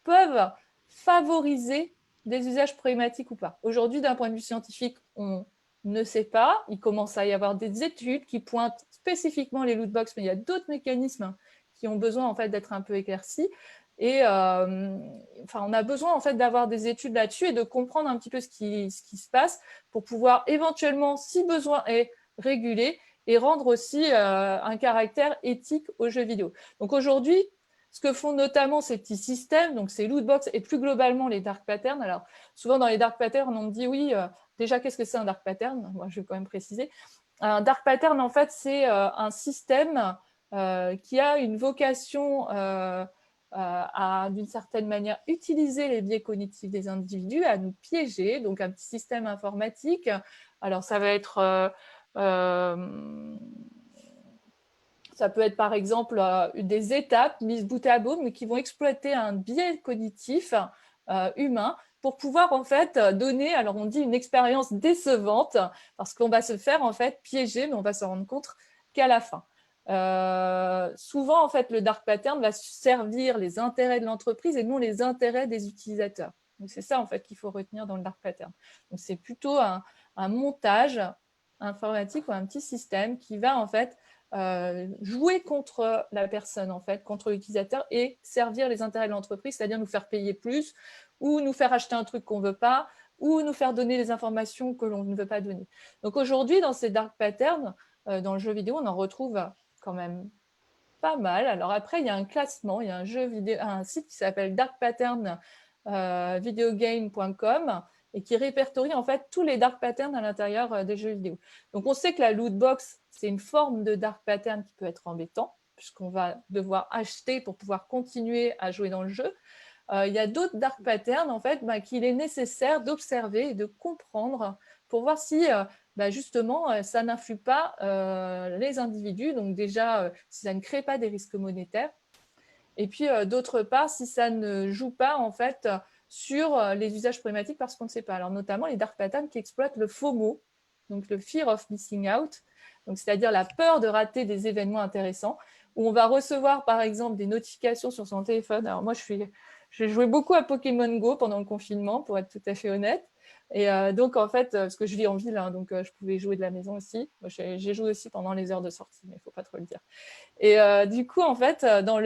peuvent favoriser des usages problématiques ou pas. Aujourd'hui, d'un point de vue scientifique, on ne sait pas. Il commence à y avoir des études qui pointent spécifiquement les lootbox, mais il y a d'autres mécanismes qui ont besoin en fait d'être un peu éclaircies. Et enfin, on a besoin en fait d'avoir des études là-dessus et de comprendre un petit peu ce qui se passe pour pouvoir éventuellement, si besoin est, réguler et rendre aussi un caractère éthique aux jeux vidéo. Donc aujourd'hui, ce que font notamment ces petits systèmes, donc ces lootbox et plus globalement les dark patterns. Alors souvent dans les dark patterns, on me dit oui, déjà qu'est-ce que c'est un dark pattern? Moi je vais quand même préciser. Un dark pattern en fait c'est un système qui a une vocation à d'une certaine manière utiliser les biais cognitifs des individus, à nous piéger, donc un petit système informatique. Alors ça va être ça peut être par exemple des étapes mises bout à bout, mais qui vont exploiter un biais cognitif humain pour pouvoir en fait donner, alors on dit une expérience décevante, parce qu'on va se faire en fait piéger, mais on va s'en rendre compte qu'à la fin. Souvent en fait le dark pattern va servir les intérêts de l'entreprise et non les intérêts des utilisateurs. Donc c'est ça en fait qu'il faut retenir dans le dark pattern. Donc c'est plutôt un montage informatique ou un petit système qui va en fait jouer contre la personne, en fait, contre l'utilisateur et servir les intérêts de l'entreprise, c'est-à-dire nous faire payer plus ou nous faire acheter un truc qu'on ne veut pas ou nous faire donner des informations que l'on ne veut pas donner. Donc aujourd'hui, dans ces dark patterns, dans le jeu vidéo, on en retrouve quand même pas mal. Alors après, il y a un classement, il y a un site qui s'appelle darkpatternvideogame.com et qui répertorie en fait tous les dark patterns à l'intérieur des jeux vidéo. Donc on sait que la loot box, c'est une forme de dark pattern qui peut être embêtant, puisqu'on va devoir acheter pour pouvoir continuer à jouer dans le jeu. Il y a d'autres dark patterns en fait, qu'il est nécessaire d'observer et de comprendre pour voir si justement ça n'influe pas les individus, donc déjà si ça ne crée pas des risques monétaires, et puis d'autre part si ça ne joue pas en fait sur les usages problématiques parce qu'on ne sait pas. Alors notamment les dark patterns qui exploitent le FOMO, donc le fear of missing out, donc c'est-à-dire la peur de rater des événements intéressants, où on va recevoir par exemple des notifications sur son téléphone. Alors moi j'ai joué beaucoup à Pokémon Go pendant le confinement, pour être tout à fait honnête. Et donc, en fait, parce que je vis en ville, hein, donc je pouvais jouer de la maison aussi. Moi, j'ai joué aussi pendant les heures de sortie, mais il ne faut pas trop le dire. Et du coup, en fait, dans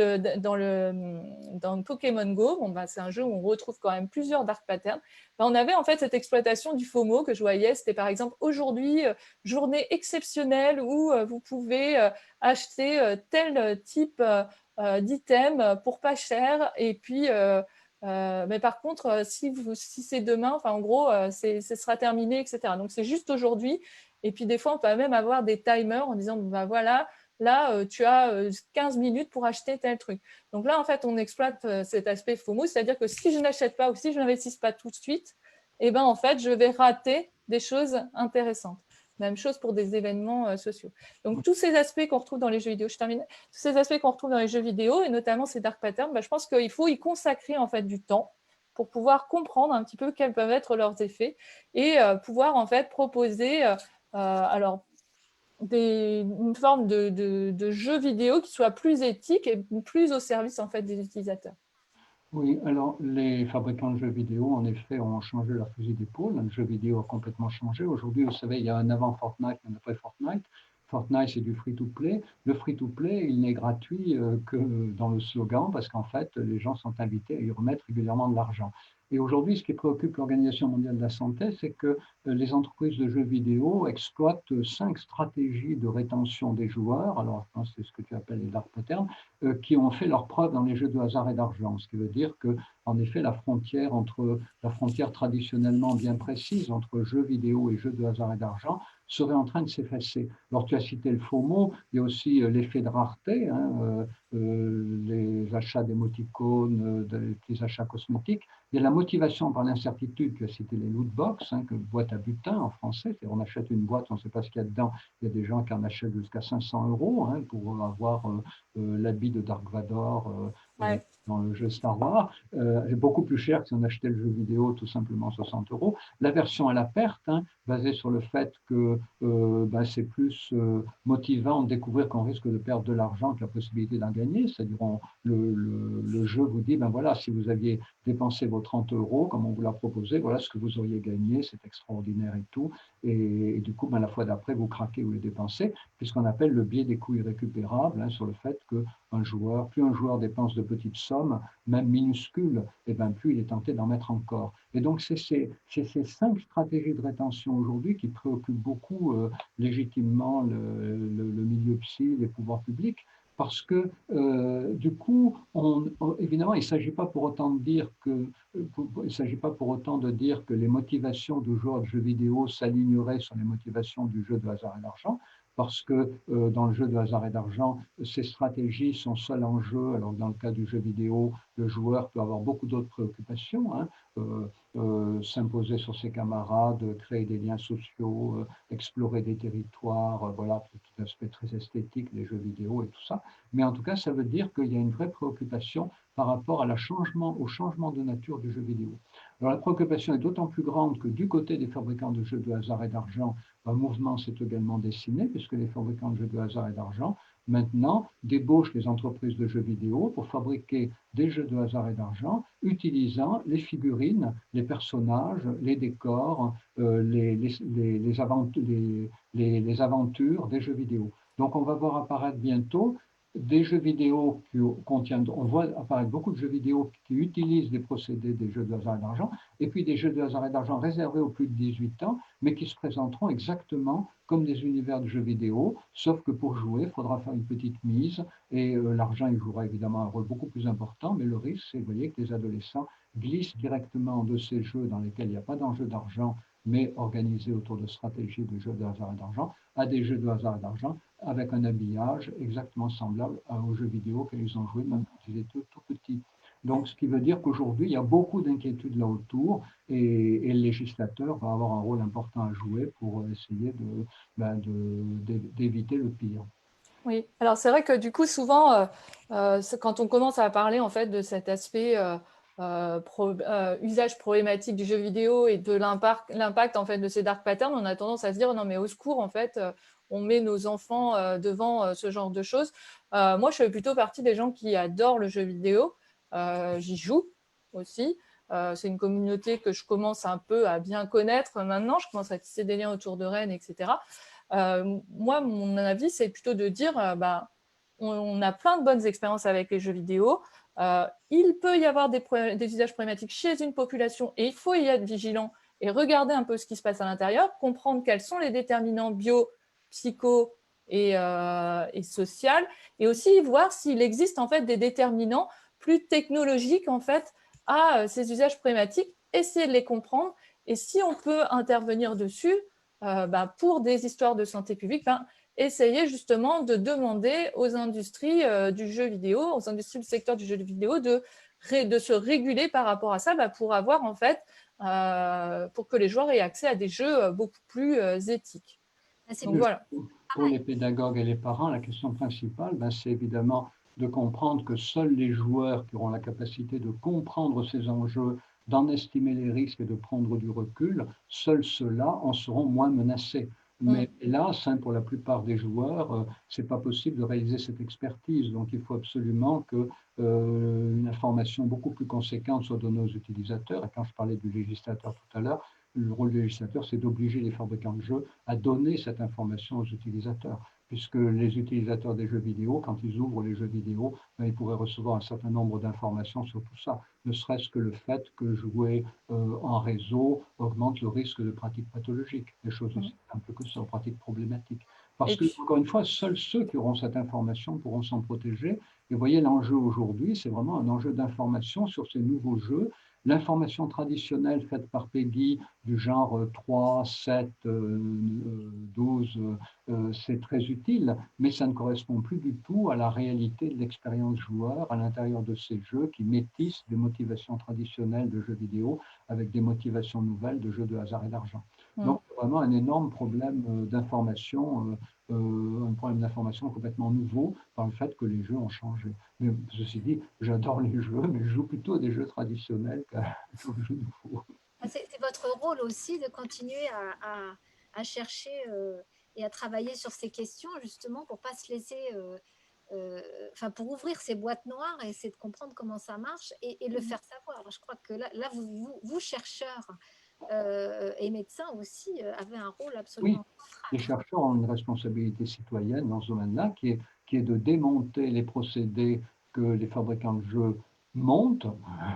Pokémon Go, c'est un jeu où on retrouve quand même plusieurs dark patterns. On avait en fait cette exploitation du FOMO que je voyais. C'était par exemple aujourd'hui, journée exceptionnelle où vous pouvez acheter tel type d'item pour pas cher. Et puis, mais par contre, si c'est demain, enfin en gros, ce sera terminé, etc. Donc c'est juste aujourd'hui. Et puis des fois, on peut même avoir des timers en disant, voilà, là, tu as 15 minutes pour acheter tel truc. Donc là, en fait, on exploite cet aspect FOMO, c'est-à-dire que si je n'achète pas ou si je n'investis pas tout de suite, eh ben, en fait, je vais rater des choses intéressantes. Même chose pour des événements sociaux. Donc, tous ces aspects qu'on retrouve dans les jeux vidéo, je termine, tous ces aspects qu'on retrouve dans les jeux vidéo, et notamment ces dark patterns, je pense qu'il faut y consacrer en fait du temps pour pouvoir comprendre un petit peu quels peuvent être leurs effets et pouvoir en fait proposer alors une forme de jeu vidéo qui soit plus éthique et plus au service en fait des utilisateurs. Oui, alors les fabricants de jeux vidéo, en effet, ont changé leur fusil d'épaule. Le jeu vidéo a complètement changé. Aujourd'hui, vous savez, il y a un avant Fortnite, un après Fortnite. Fortnite, c'est du free-to-play. Le free-to-play, il n'est gratuit que dans le slogan, parce qu'en fait, les gens sont invités à y remettre régulièrement de l'argent. Et aujourd'hui, ce qui préoccupe l'Organisation mondiale de la santé, c'est que les entreprises de jeux vidéo exploitent 5 stratégies de rétention des joueurs. Alors, je pense que c'est ce que tu appelles les dark patterns, qui ont fait leur preuve dans les jeux de hasard et d'argent. Ce qui veut dire que, en effet, la frontière traditionnellement bien précise entre jeux vidéo et jeux de hasard et d'argent serait en train de s'effacer. Alors, tu as cité le FOMO, il y a aussi l'effet de rareté, les achats d'émoticônes, les achats cosmétiques. Il y a la motivation par l'incertitude, tu as cité les loot box, boîte à butin en français, on achète une boîte, on ne sait pas ce qu'il y a dedans. Il y a des gens qui en achètent jusqu'à 500 € pour avoir l'habit de Dark Vador dans le jeu Star Wars. C'est beaucoup plus cher que si on achetait le jeu vidéo, tout simplement 60 €. La version à la perte, basée sur le fait que c'est plus motivant de découvrir qu'on risque de perdre de l'argent que la possibilité d'en gagner. C'est-à-dire le jeu vous dit, voilà, si vous aviez dépensé votre 30 euros, comme on vous l'a proposé, voilà ce que vous auriez gagné, c'est extraordinaire et tout. Et du coup, ben, la fois d'après, vous craquez, vous les dépensez, puisqu'on appelle le biais des coûts irrécupérables, hein, sur le fait que plus un joueur dépense de petites sommes, même minuscules, et ben, plus il est tenté d'en mettre encore. Et donc, c'est ces 5 stratégies de rétention aujourd'hui qui préoccupent beaucoup légitimement le milieu psy, les pouvoirs publics, parce que du coup, évidemment, il ne s'agit pas pour autant de dire que il s'agit pas pour autant de dire que les motivations du joueur de jeux vidéo s'aligneraient sur les motivations du jeu de hasard et d'argent, parce que dans le jeu de hasard et d'argent, ces stratégies sont seules en jeu. Alors dans le cas du jeu vidéo, le joueur peut avoir beaucoup d'autres préoccupations, hein, s'imposer sur ses camarades, créer des liens sociaux, explorer des territoires, voilà, tout l'aspect très esthétique des jeux vidéo et tout ça. Mais en tout cas, ça veut dire qu'il y a une vraie préoccupation par rapport au changement de nature du jeu vidéo. Alors la préoccupation est d'autant plus grande que du côté des fabricants de jeux de hasard et d'argent, un mouvement s'est également dessiné, puisque les fabricants de jeux de hasard et d'argent, maintenant, débauchent les entreprises de jeux vidéo pour fabriquer des jeux de hasard et d'argent, utilisant les figurines, les personnages, les décors, les aventures des jeux vidéo. Donc on va voir apparaître bientôt des jeux vidéo qui contiennent, on voit apparaître beaucoup de jeux vidéo qui utilisent des procédés des jeux de hasard et d'argent, et puis des jeux de hasard et d'argent réservés aux plus de 18 ans, mais qui se présenteront exactement comme des univers de jeux vidéo, sauf que pour jouer, il faudra faire une petite mise, et l'argent, il jouera évidemment un rôle beaucoup plus important, mais le risque, c'est, vous voyez, que les adolescents glissent directement de ces jeux dans lesquels il n'y a pas d'enjeu d'argent, mais organisés autour de stratégies de jeux de hasard et d'argent, à des jeux de hasard et d'argent avec un habillage exactement semblable aux jeux vidéo qu'ils ont joué même quand ils étaient tout petits. Donc, ce qui veut dire qu'aujourd'hui, il y a beaucoup d'inquiétudes là autour et le législateur va avoir un rôle important à jouer pour essayer d'éviter le pire. Oui, alors c'est vrai que du coup, souvent, quand on commence à parler en fait de cet aspect usage problématique du jeu vidéo et de l'impact en fait de ces dark patterns, on a tendance à se dire non mais au secours en fait, on met nos enfants devant ce genre de choses. Moi, je fais plutôt partie des gens qui adorent le jeu vidéo. J'y joue aussi. C'est une communauté que je commence un peu à bien connaître maintenant. Je commence à tisser des liens autour de Rennes, etc. Moi, mon avis, c'est plutôt de dire on a plein de bonnes expériences avec les jeux vidéo. Il peut y avoir des usages problématiques chez une population et il faut y être vigilant et regarder un peu ce qui se passe à l'intérieur, comprendre quels sont les déterminants bio, psycho et social, et aussi voir s'il existe en fait des déterminants plus technologiques en fait à ces usages problématiques, essayer de les comprendre, et si on peut intervenir dessus, pour des histoires de santé publique, essayer justement de demander aux industries du jeu vidéo, aux industries du secteur du jeu vidéo de se réguler par rapport à ça, pour avoir en fait, pour que les joueurs aient accès à des jeux beaucoup plus éthiques. Donc voilà. Pour les pédagogues et les parents, la question principale, c'est évidemment de comprendre que seuls les joueurs qui auront la capacité de comprendre ces enjeux, d'en estimer les risques et de prendre du recul, seuls ceux-là en seront moins menacés. Mais hélas, pour la plupart des joueurs, ce n'est pas possible de réaliser cette expertise. Donc il faut absolument que une information beaucoup plus conséquente soit donnée aux utilisateurs. Et quand je parlais du législateur tout à l'heure, le rôle du législateur, c'est d'obliger les fabricants de jeux à donner cette information aux utilisateurs, puisque les utilisateurs des jeux vidéo, quand ils ouvrent les jeux vidéo, ils pourraient recevoir un certain nombre d'informations sur tout ça, ne serait-ce que le fait que jouer en réseau augmente le risque de pratiques pathologiques, des choses aussi simples que ça, pratiques problématiques. Parce que, encore une fois, seuls ceux qui auront cette information pourront s'en protéger. Et vous voyez, l'enjeu aujourd'hui, c'est vraiment un enjeu d'information sur ces nouveaux jeux. L'information traditionnelle faite par PEGI du genre 3, 7, 12, c'est très utile, mais ça ne correspond plus du tout à la réalité de l'expérience joueur à l'intérieur de ces jeux qui métissent des motivations traditionnelles de jeux vidéo avec des motivations nouvelles de jeux de hasard et d'argent. Donc, vraiment un énorme problème d'information, un problème d'information complètement nouveau par le fait que les jeux ont changé. Mais ceci dit, j'adore les jeux, mais je joue plutôt à des jeux traditionnels qu'aux jeux nouveaux. C'est votre rôle aussi de continuer à chercher et à travailler sur ces questions, justement, pour ne pas se laisser enfin, pour ouvrir ces boîtes noires et essayer de comprendre comment ça marche et le faire savoir. Alors, je crois que là vous chercheurs et médecins aussi, avez un rôle Oui, absolument les central. chercheurs ont une responsabilité citoyenne dans ce domaine-là qui est de démonter les procédés que les fabricants de jeux montent,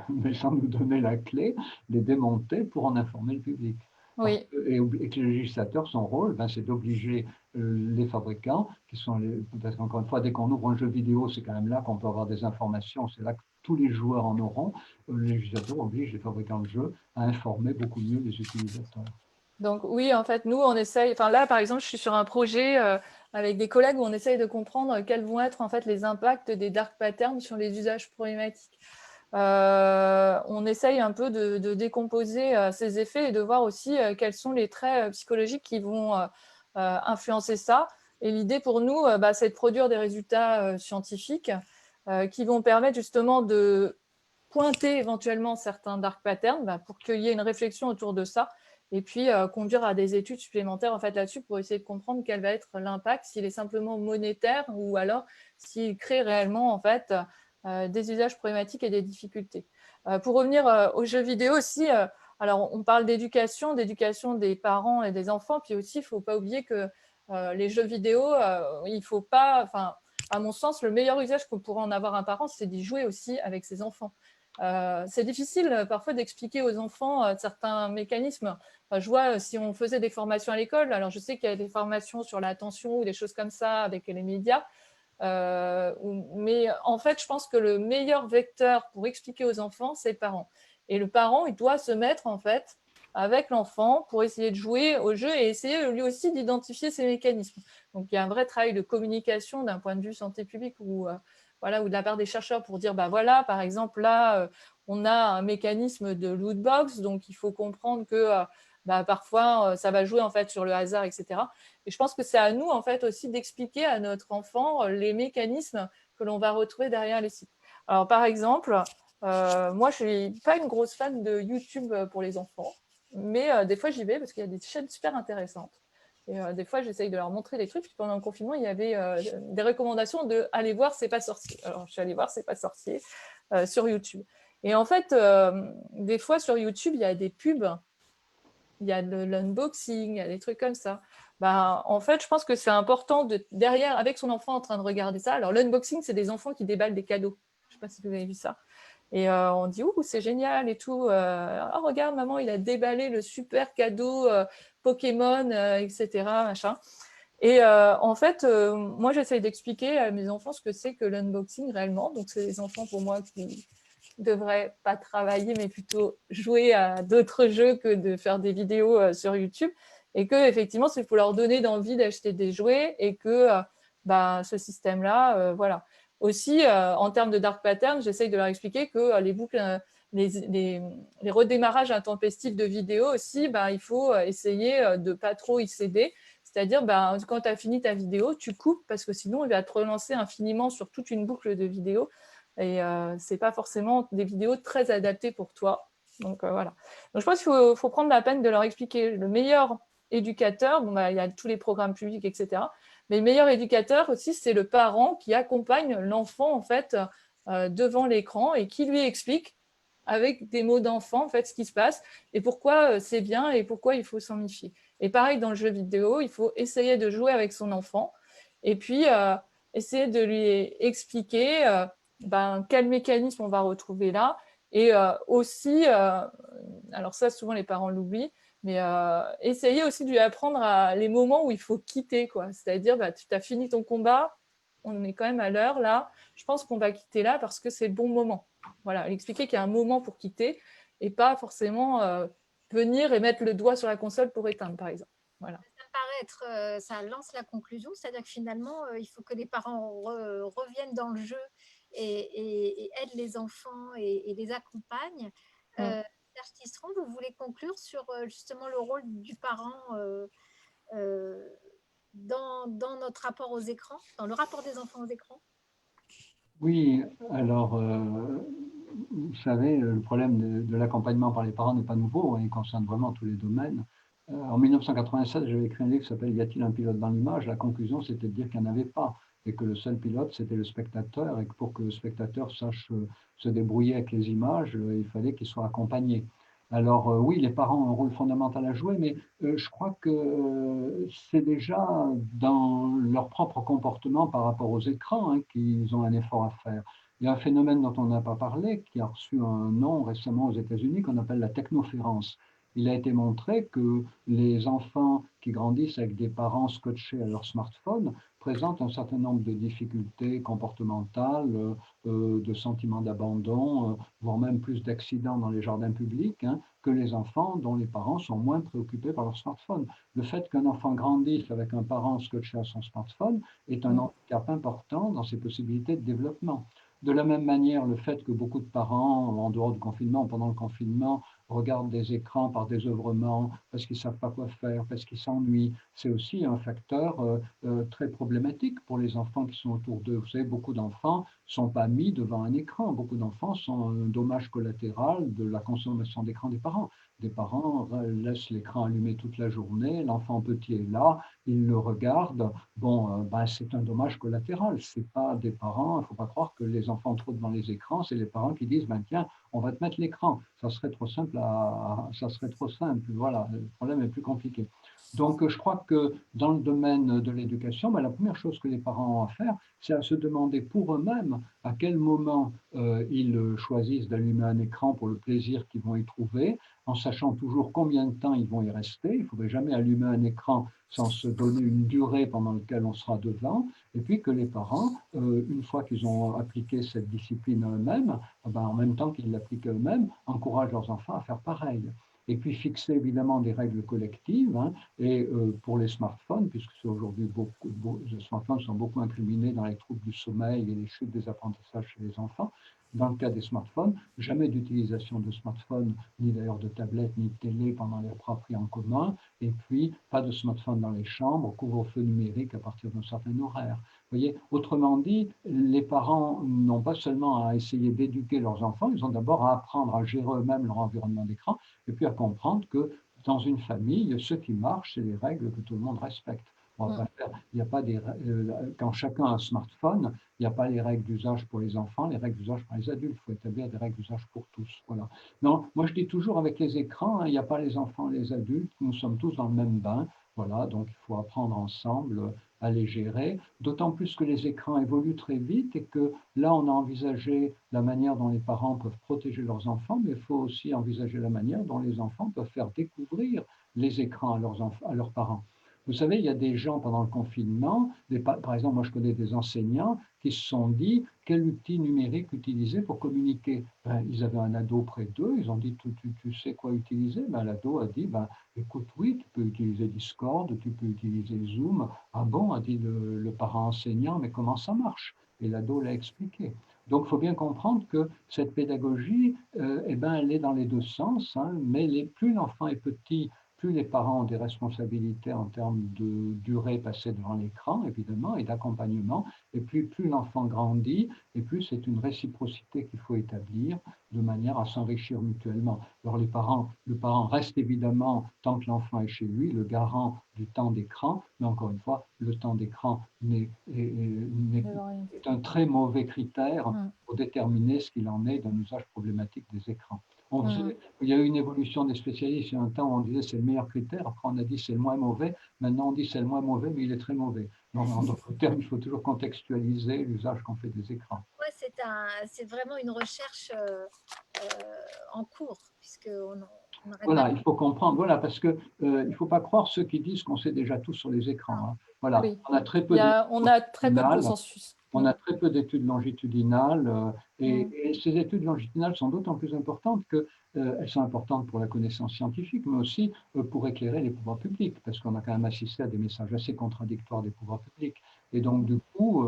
mais sans nous donner la clé, les démonter pour en informer le public. Oui. Et que le législateur, son rôle, ben, c'est d'obliger les fabricants, parce qu'encore une fois, dès qu'on ouvre un jeu vidéo, c'est quand même là qu'on peut avoir des informations, c'est là que tous les joueurs en auront. Le législateur oblige les fabricants de jeux à informer beaucoup mieux les utilisateurs. Donc oui, en fait, nous, on essaye, enfin là, par exemple, je suis sur un projet avec des collègues où on essaye de comprendre quels vont être en fait les impacts des dark patterns sur les usages problématiques. On essaye un peu de décomposer ces effets et de voir aussi quels sont les traits psychologiques qui vont influencer ça. Et l'idée pour nous, bah, c'est de produire des résultats scientifiques qui vont permettre justement de pointer éventuellement certains dark patterns bah, pour qu'il y ait une réflexion autour de ça et puis conduire à des études supplémentaires en fait, là-dessus pour essayer de comprendre quel va être l'impact, s'il est simplement monétaire ou alors s'il crée réellement en fait, des usages problématiques et des difficultés. Pour revenir aux jeux vidéo aussi, alors on parle d'éducation des parents et des enfants, puis aussi il ne faut pas oublier que les jeux vidéo, il ne faut pas, enfin, à mon sens, le meilleur usage qu'on pourrait en avoir un parent, c'est d'y jouer aussi avec ses enfants. C'est difficile parfois d'expliquer aux enfants certains mécanismes. Enfin, je vois si on faisait des formations à l'école, alors je sais qu'il y a des formations sur l'attention ou des choses comme ça avec les médias, mais en fait, je pense que le meilleur vecteur pour expliquer aux enfants, c'est le parent. Et le parent, il doit se mettre en fait avec l'enfant pour essayer de jouer au jeu et essayer lui aussi d'identifier ses mécanismes. Donc il y a un vrai travail de communication d'un point de vue santé publique voilà, ou de la part des chercheurs pour dire, bah voilà, par exemple, là, on a un mécanisme de loot box, donc il faut comprendre que bah, parfois, ça va jouer en fait sur le hasard, etc. Et je pense que c'est à nous, en fait, aussi d'expliquer à notre enfant les mécanismes que l'on va retrouver derrière les sites. Alors, par exemple, moi, je ne suis pas une grosse fan de YouTube pour les enfants, mais des fois, j'y vais parce qu'il y a des chaînes super intéressantes. Et des fois, j'essaye de leur montrer des trucs. Puis pendant le confinement, il y avait des recommandations de aller voir C'est pas sorcier. Alors, je suis allée voir C'est pas sorcier sur YouTube. Et en fait, des fois sur YouTube, il y a des pubs, il y a de l'unboxing, il y a des trucs comme ça. Ben, en fait, je pense que c'est important de derrière, avec son enfant en train de regarder ça. Alors, l'unboxing, c'est des enfants qui déballent des cadeaux. Je ne sais pas si vous avez vu ça. Et on dit, ouh, c'est génial et tout. Oh, regarde, maman, il a déballé le super cadeau Pokémon, etc. Machin. Et en fait, moi, j'essaye d'expliquer à mes enfants ce que c'est que l'unboxing réellement. Donc, c'est des enfants pour moi qui ne devraient pas travailler, mais plutôt jouer à d'autres jeux que de faire des vidéos sur YouTube. Et que, effectivement, c'est pour leur donner d'envie d'acheter des jouets et que bah, ce système-là, voilà. Aussi, en termes de dark pattern, j'essaye de leur expliquer que les boucles, les redémarrages intempestifs de vidéos aussi, bah, il faut essayer de ne pas trop y céder. C'est-à-dire, bah, quand tu as fini ta vidéo, tu coupes parce que sinon, il va te relancer infiniment sur toute une boucle de vidéos. Et ce n'est pas forcément des vidéos très adaptées pour toi. Donc, voilà. Donc, je pense qu'il faut prendre la peine de leur expliquer le meilleur éducateur. Bon, bah, il y a tous les programmes publics, etc. Mais le meilleur éducateur aussi, c'est le parent qui accompagne l'enfant en fait devant l'écran et qui lui explique avec des mots d'enfant en fait ce qui se passe et pourquoi c'est bien et pourquoi il faut s'en méfier. Et pareil dans le jeu vidéo, il faut essayer de jouer avec son enfant et puis essayer de lui expliquer quel mécanisme on va retrouver là et aussi, alors ça souvent les parents l'oublient, mais essayer aussi de lui apprendre les moments où il faut quitter, quoi. C'est-à-dire, bah, tu as fini ton combat, on est quand même à l'heure là, je pense qu'on va quitter là parce que c'est le bon moment. Voilà, expliquer qu'il y a un moment pour quitter et pas forcément venir et mettre le doigt sur la console pour éteindre, par exemple. Voilà. Ça lance la conclusion, c'est-à-dire que finalement, il faut que les parents reviennent dans le jeu et aident les enfants et les accompagnent. Serge Tisserand, vous voulez conclure sur justement le rôle du parent dans notre rapport aux écrans, dans le rapport des enfants aux écrans? Oui, alors, vous savez, le problème de l'accompagnement par les parents n'est pas nouveau, hein, il concerne vraiment tous les domaines. En 1987, j'avais écrit un livre qui s'appelle « Y a-t-il un pilote dans l'image ?» La conclusion, c'était de dire qu'il n'y en avait pas. et que le seul pilote, c'était le spectateur, et que pour que le spectateur sache se débrouiller avec les images, il fallait qu'il soit accompagné. Alors oui, les parents ont un rôle fondamental à jouer, mais je crois que c'est déjà dans leur propre comportement par rapport aux écrans hein, qu'ils ont un effort à faire. Il y a un phénomène dont on n'a pas parlé, qui a reçu un nom récemment aux États-Unis, qu'on appelle la technoférence. Il a été montré que les enfants qui grandissent avec des parents scotchés à leur smartphone présentent un certain nombre de difficultés comportementales, de sentiments d'abandon, voire même plus d'accidents dans les jardins publics, hein, que les enfants dont les parents sont moins préoccupés par leur smartphone. Le fait qu'un enfant grandisse avec un parent scotché à son smartphone est un handicap important dans ses possibilités de développement. De la même manière, le fait que beaucoup de parents, en dehors du confinement, pendant le confinement, regardent des écrans par désœuvrement, parce qu'ils ne savent pas quoi faire, parce qu'ils s'ennuient, c'est aussi un facteur très problématique pour les enfants qui sont autour d'eux. Vous savez, beaucoup d'enfants ne sont pas mis devant un écran. Beaucoup d'enfants sont un dommage collatéral de la consommation d'écran des parents. Des parents laissent l'écran allumé toute la journée, l'enfant petit est là, il le regarde. Bon, ben, c'est un dommage collatéral. C'est pas des parents, il ne faut pas croire que les enfants trop devant les écrans, c'est les parents qui disent, ben, tiens, on va te mettre l'écran. Ça serait trop simple, ça serait trop simple. Voilà, le problème est plus compliqué. Donc, je crois que dans le domaine de l'éducation, ben, la première chose que les parents ont à faire, c'est à se demander pour eux-mêmes à quel moment ils choisissent d'allumer un écran pour le plaisir qu'ils vont y trouver, en sachant toujours combien de temps ils vont y rester. Il ne faudrait jamais allumer un écran sans se donner une durée pendant laquelle on sera devant, et puis que les parents, une fois qu'ils ont appliqué cette discipline à eux-mêmes, ben, en même temps qu'ils l'appliquent à eux-mêmes, encouragent leurs enfants à faire pareil. Et puis fixer évidemment des règles collectives, hein, et pour les smartphones, puisque c'est aujourd'hui les smartphones sont beaucoup incriminés dans les troubles du sommeil et les chutes des apprentissages chez les enfants. Dans le cas des smartphones, jamais d'utilisation de smartphone, ni d'ailleurs de tablette, ni de télé pendant les repas pris en commun, et puis pas de smartphone dans les chambres, couvre-feu numérique à partir d'un certain horaire. Vous voyez, autrement dit, les parents n'ont pas seulement à essayer d'éduquer leurs enfants, ils ont d'abord à apprendre à gérer eux-mêmes leur environnement d'écran, et puis à comprendre que dans une famille, ce qui marche, c'est les règles que tout le monde respecte. Il n'y a pas quand chacun a un smartphone, il n'y a pas les règles d'usage pour les enfants, les règles d'usage pour les adultes. Il faut établir des règles d'usage pour tous. Voilà. Non, moi je dis toujours avec les écrans, hein, il n'y a pas les enfants et les adultes, nous sommes tous dans le même bain. Voilà, donc il faut apprendre ensemble à les gérer, d'autant plus que les écrans évoluent très vite et que là, on a envisagé la manière dont les parents peuvent protéger leurs enfants, mais il faut aussi envisager la manière dont les enfants peuvent faire découvrir les écrans à leurs parents. Vous savez, il y a des gens pendant le confinement, par exemple, moi je connais des enseignants qui se sont dit quel outil numérique utiliser pour communiquer. Ben, ils avaient un ado près d'eux, ils ont dit tu sais quoi utiliser? Ben, l'ado a dit ben, écoute, oui, tu peux utiliser Discord, tu peux utiliser Zoom. Ah bon, a dit le parent enseignant, mais comment ça marche? Et l'ado l'a expliqué. Donc, il faut bien comprendre que cette pédagogie, eh ben, elle est dans les deux sens, hein, mais plus l'enfant est petit, plus les parents ont des responsabilités en termes de durée passée devant l'écran, évidemment, et d'accompagnement, et puis plus l'enfant grandit, et plus c'est une réciprocité qu'il faut établir de manière à s'enrichir mutuellement. Alors le parent reste évidemment, tant que l'enfant est chez lui, le garant du temps d'écran, mais encore une fois, le temps d'écran est un très mauvais critère pour déterminer ce qu'il en est d'un usage problématique des écrans. Il y a eu une évolution des spécialistes. Il y a un temps où on disait c'est le meilleur critère, après on a dit c'est le moins mauvais, maintenant on dit c'est le moins mauvais, mais il est très mauvais. Donc, en d'autres termes, il faut toujours contextualiser l'usage qu'on fait des écrans. Ouais, c'est vraiment une recherche en cours, puisqu'on voilà, il faut comprendre, voilà, parce que il ne faut pas croire ceux qui disent qu'on sait déjà tout sur les écrans. Hein. Voilà, Oui. on a très peu On a très peu de consensus. On a très peu d'études longitudinales et ces études longitudinales sont d'autant plus importantes qu'elles sont importantes pour la connaissance scientifique, mais aussi pour éclairer les pouvoirs publics, parce qu'on a quand même assisté à des messages assez contradictoires des pouvoirs publics. Et donc, du coup,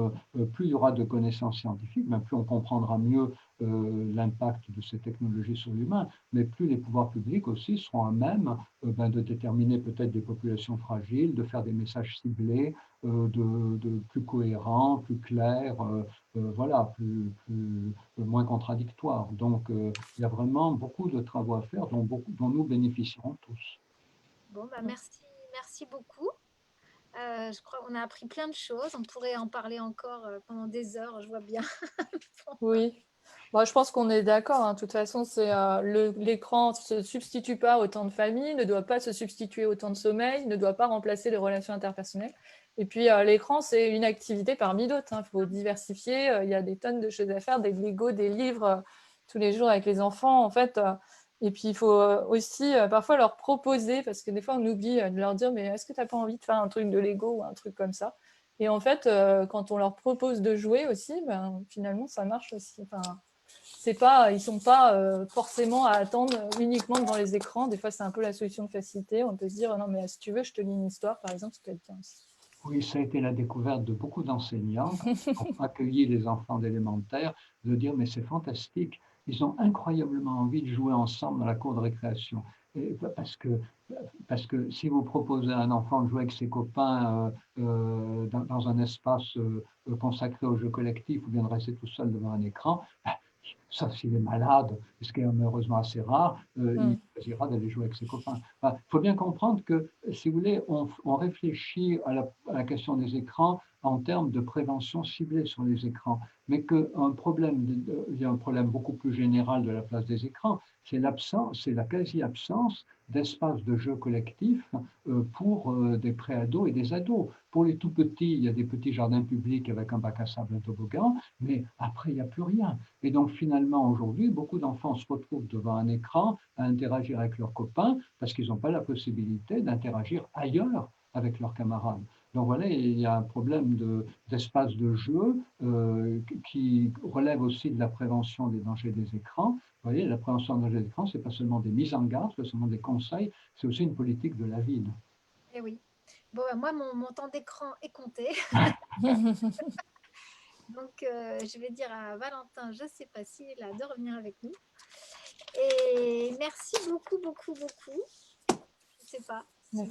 plus il y aura de connaissances scientifiques, plus on comprendra mieux l'impact de ces technologies sur l'humain, mais plus les pouvoirs publics aussi seront à même de déterminer peut-être des populations fragiles, de faire des messages ciblés, plus cohérents, plus clairs, voilà, moins contradictoires. Donc, il y a vraiment beaucoup de travaux à faire dont nous bénéficierons tous. Bon, bah merci beaucoup. Je crois qu'on a appris plein de choses. On pourrait en parler encore pendant des heures, je vois bien. Oui. Bon, je pense qu'on est d'accord, hein. De toute façon, l'écran ne se substitue pas au temps de famille, ne doit pas se substituer au temps de sommeil, ne doit pas remplacer les relations interpersonnelles. Et puis, l'écran, c'est une activité parmi d'autres, hein. Il faut diversifier. Il y a des tonnes de choses à faire, des Lego, des livres tous les jours avec les enfants, en fait. Et puis, il faut aussi parfois leur proposer, parce que des fois, on oublie de leur dire, mais est-ce que tu n'as pas envie de faire un truc de Lego ou un truc comme ça? Et en fait, quand on leur propose de jouer aussi, ben, finalement, ça marche aussi. Enfin, ils ne sont pas forcément à attendre uniquement devant les écrans. Des fois, c'est un peu la solution de facilité. On peut se dire, non, mais si tu veux, je te lis une histoire, par exemple, ça peut être bien aussi. Oui, ça a été la découverte de beaucoup d'enseignants qui ont accueilli les enfants d'élémentaire, de dire mais c'est fantastique, ils ont incroyablement envie de jouer ensemble dans la cour de récréation. Et parce que si vous proposez à un enfant de jouer avec ses copains dans un espace consacré aux jeux collectifs ou bien de rester tout seul devant un écran, sauf s'il est malade, ce qui est heureusement assez rare, il choisira d'aller jouer avec ses copains. Il faut bien comprendre que, si vous voulez, on réfléchit à la question des écrans en termes de prévention ciblée sur les écrans, mais il y a un problème beaucoup plus général de la place des écrans, c'est la quasi-absence d'espace de jeu collectif pour des préados et des ados. Pour les tout petits, il y a des petits jardins publics avec un bac à sable, un toboggan, mais après, il n'y a plus rien. Et donc finalement, aujourd'hui, beaucoup d'enfants se retrouvent devant un écran à interagir avec leurs copains parce qu'ils n'ont pas la possibilité d'interagir ailleurs avec leurs camarades. Donc voilà, il y a un problème d'espace de jeu qui relève aussi de la prévention des dangers des écrans. Vous voyez, la prévention des dangers des écrans, ce n'est pas seulement des mises en garde, ce sont seulement des conseils, c'est aussi une politique de la ville. Eh oui. Bon, moi, mon temps d'écran est compté. Donc, je vais dire à Valentin, je ne sais pas s'il est là, de revenir avec nous. Et merci beaucoup, beaucoup, beaucoup. Je ne sais pas.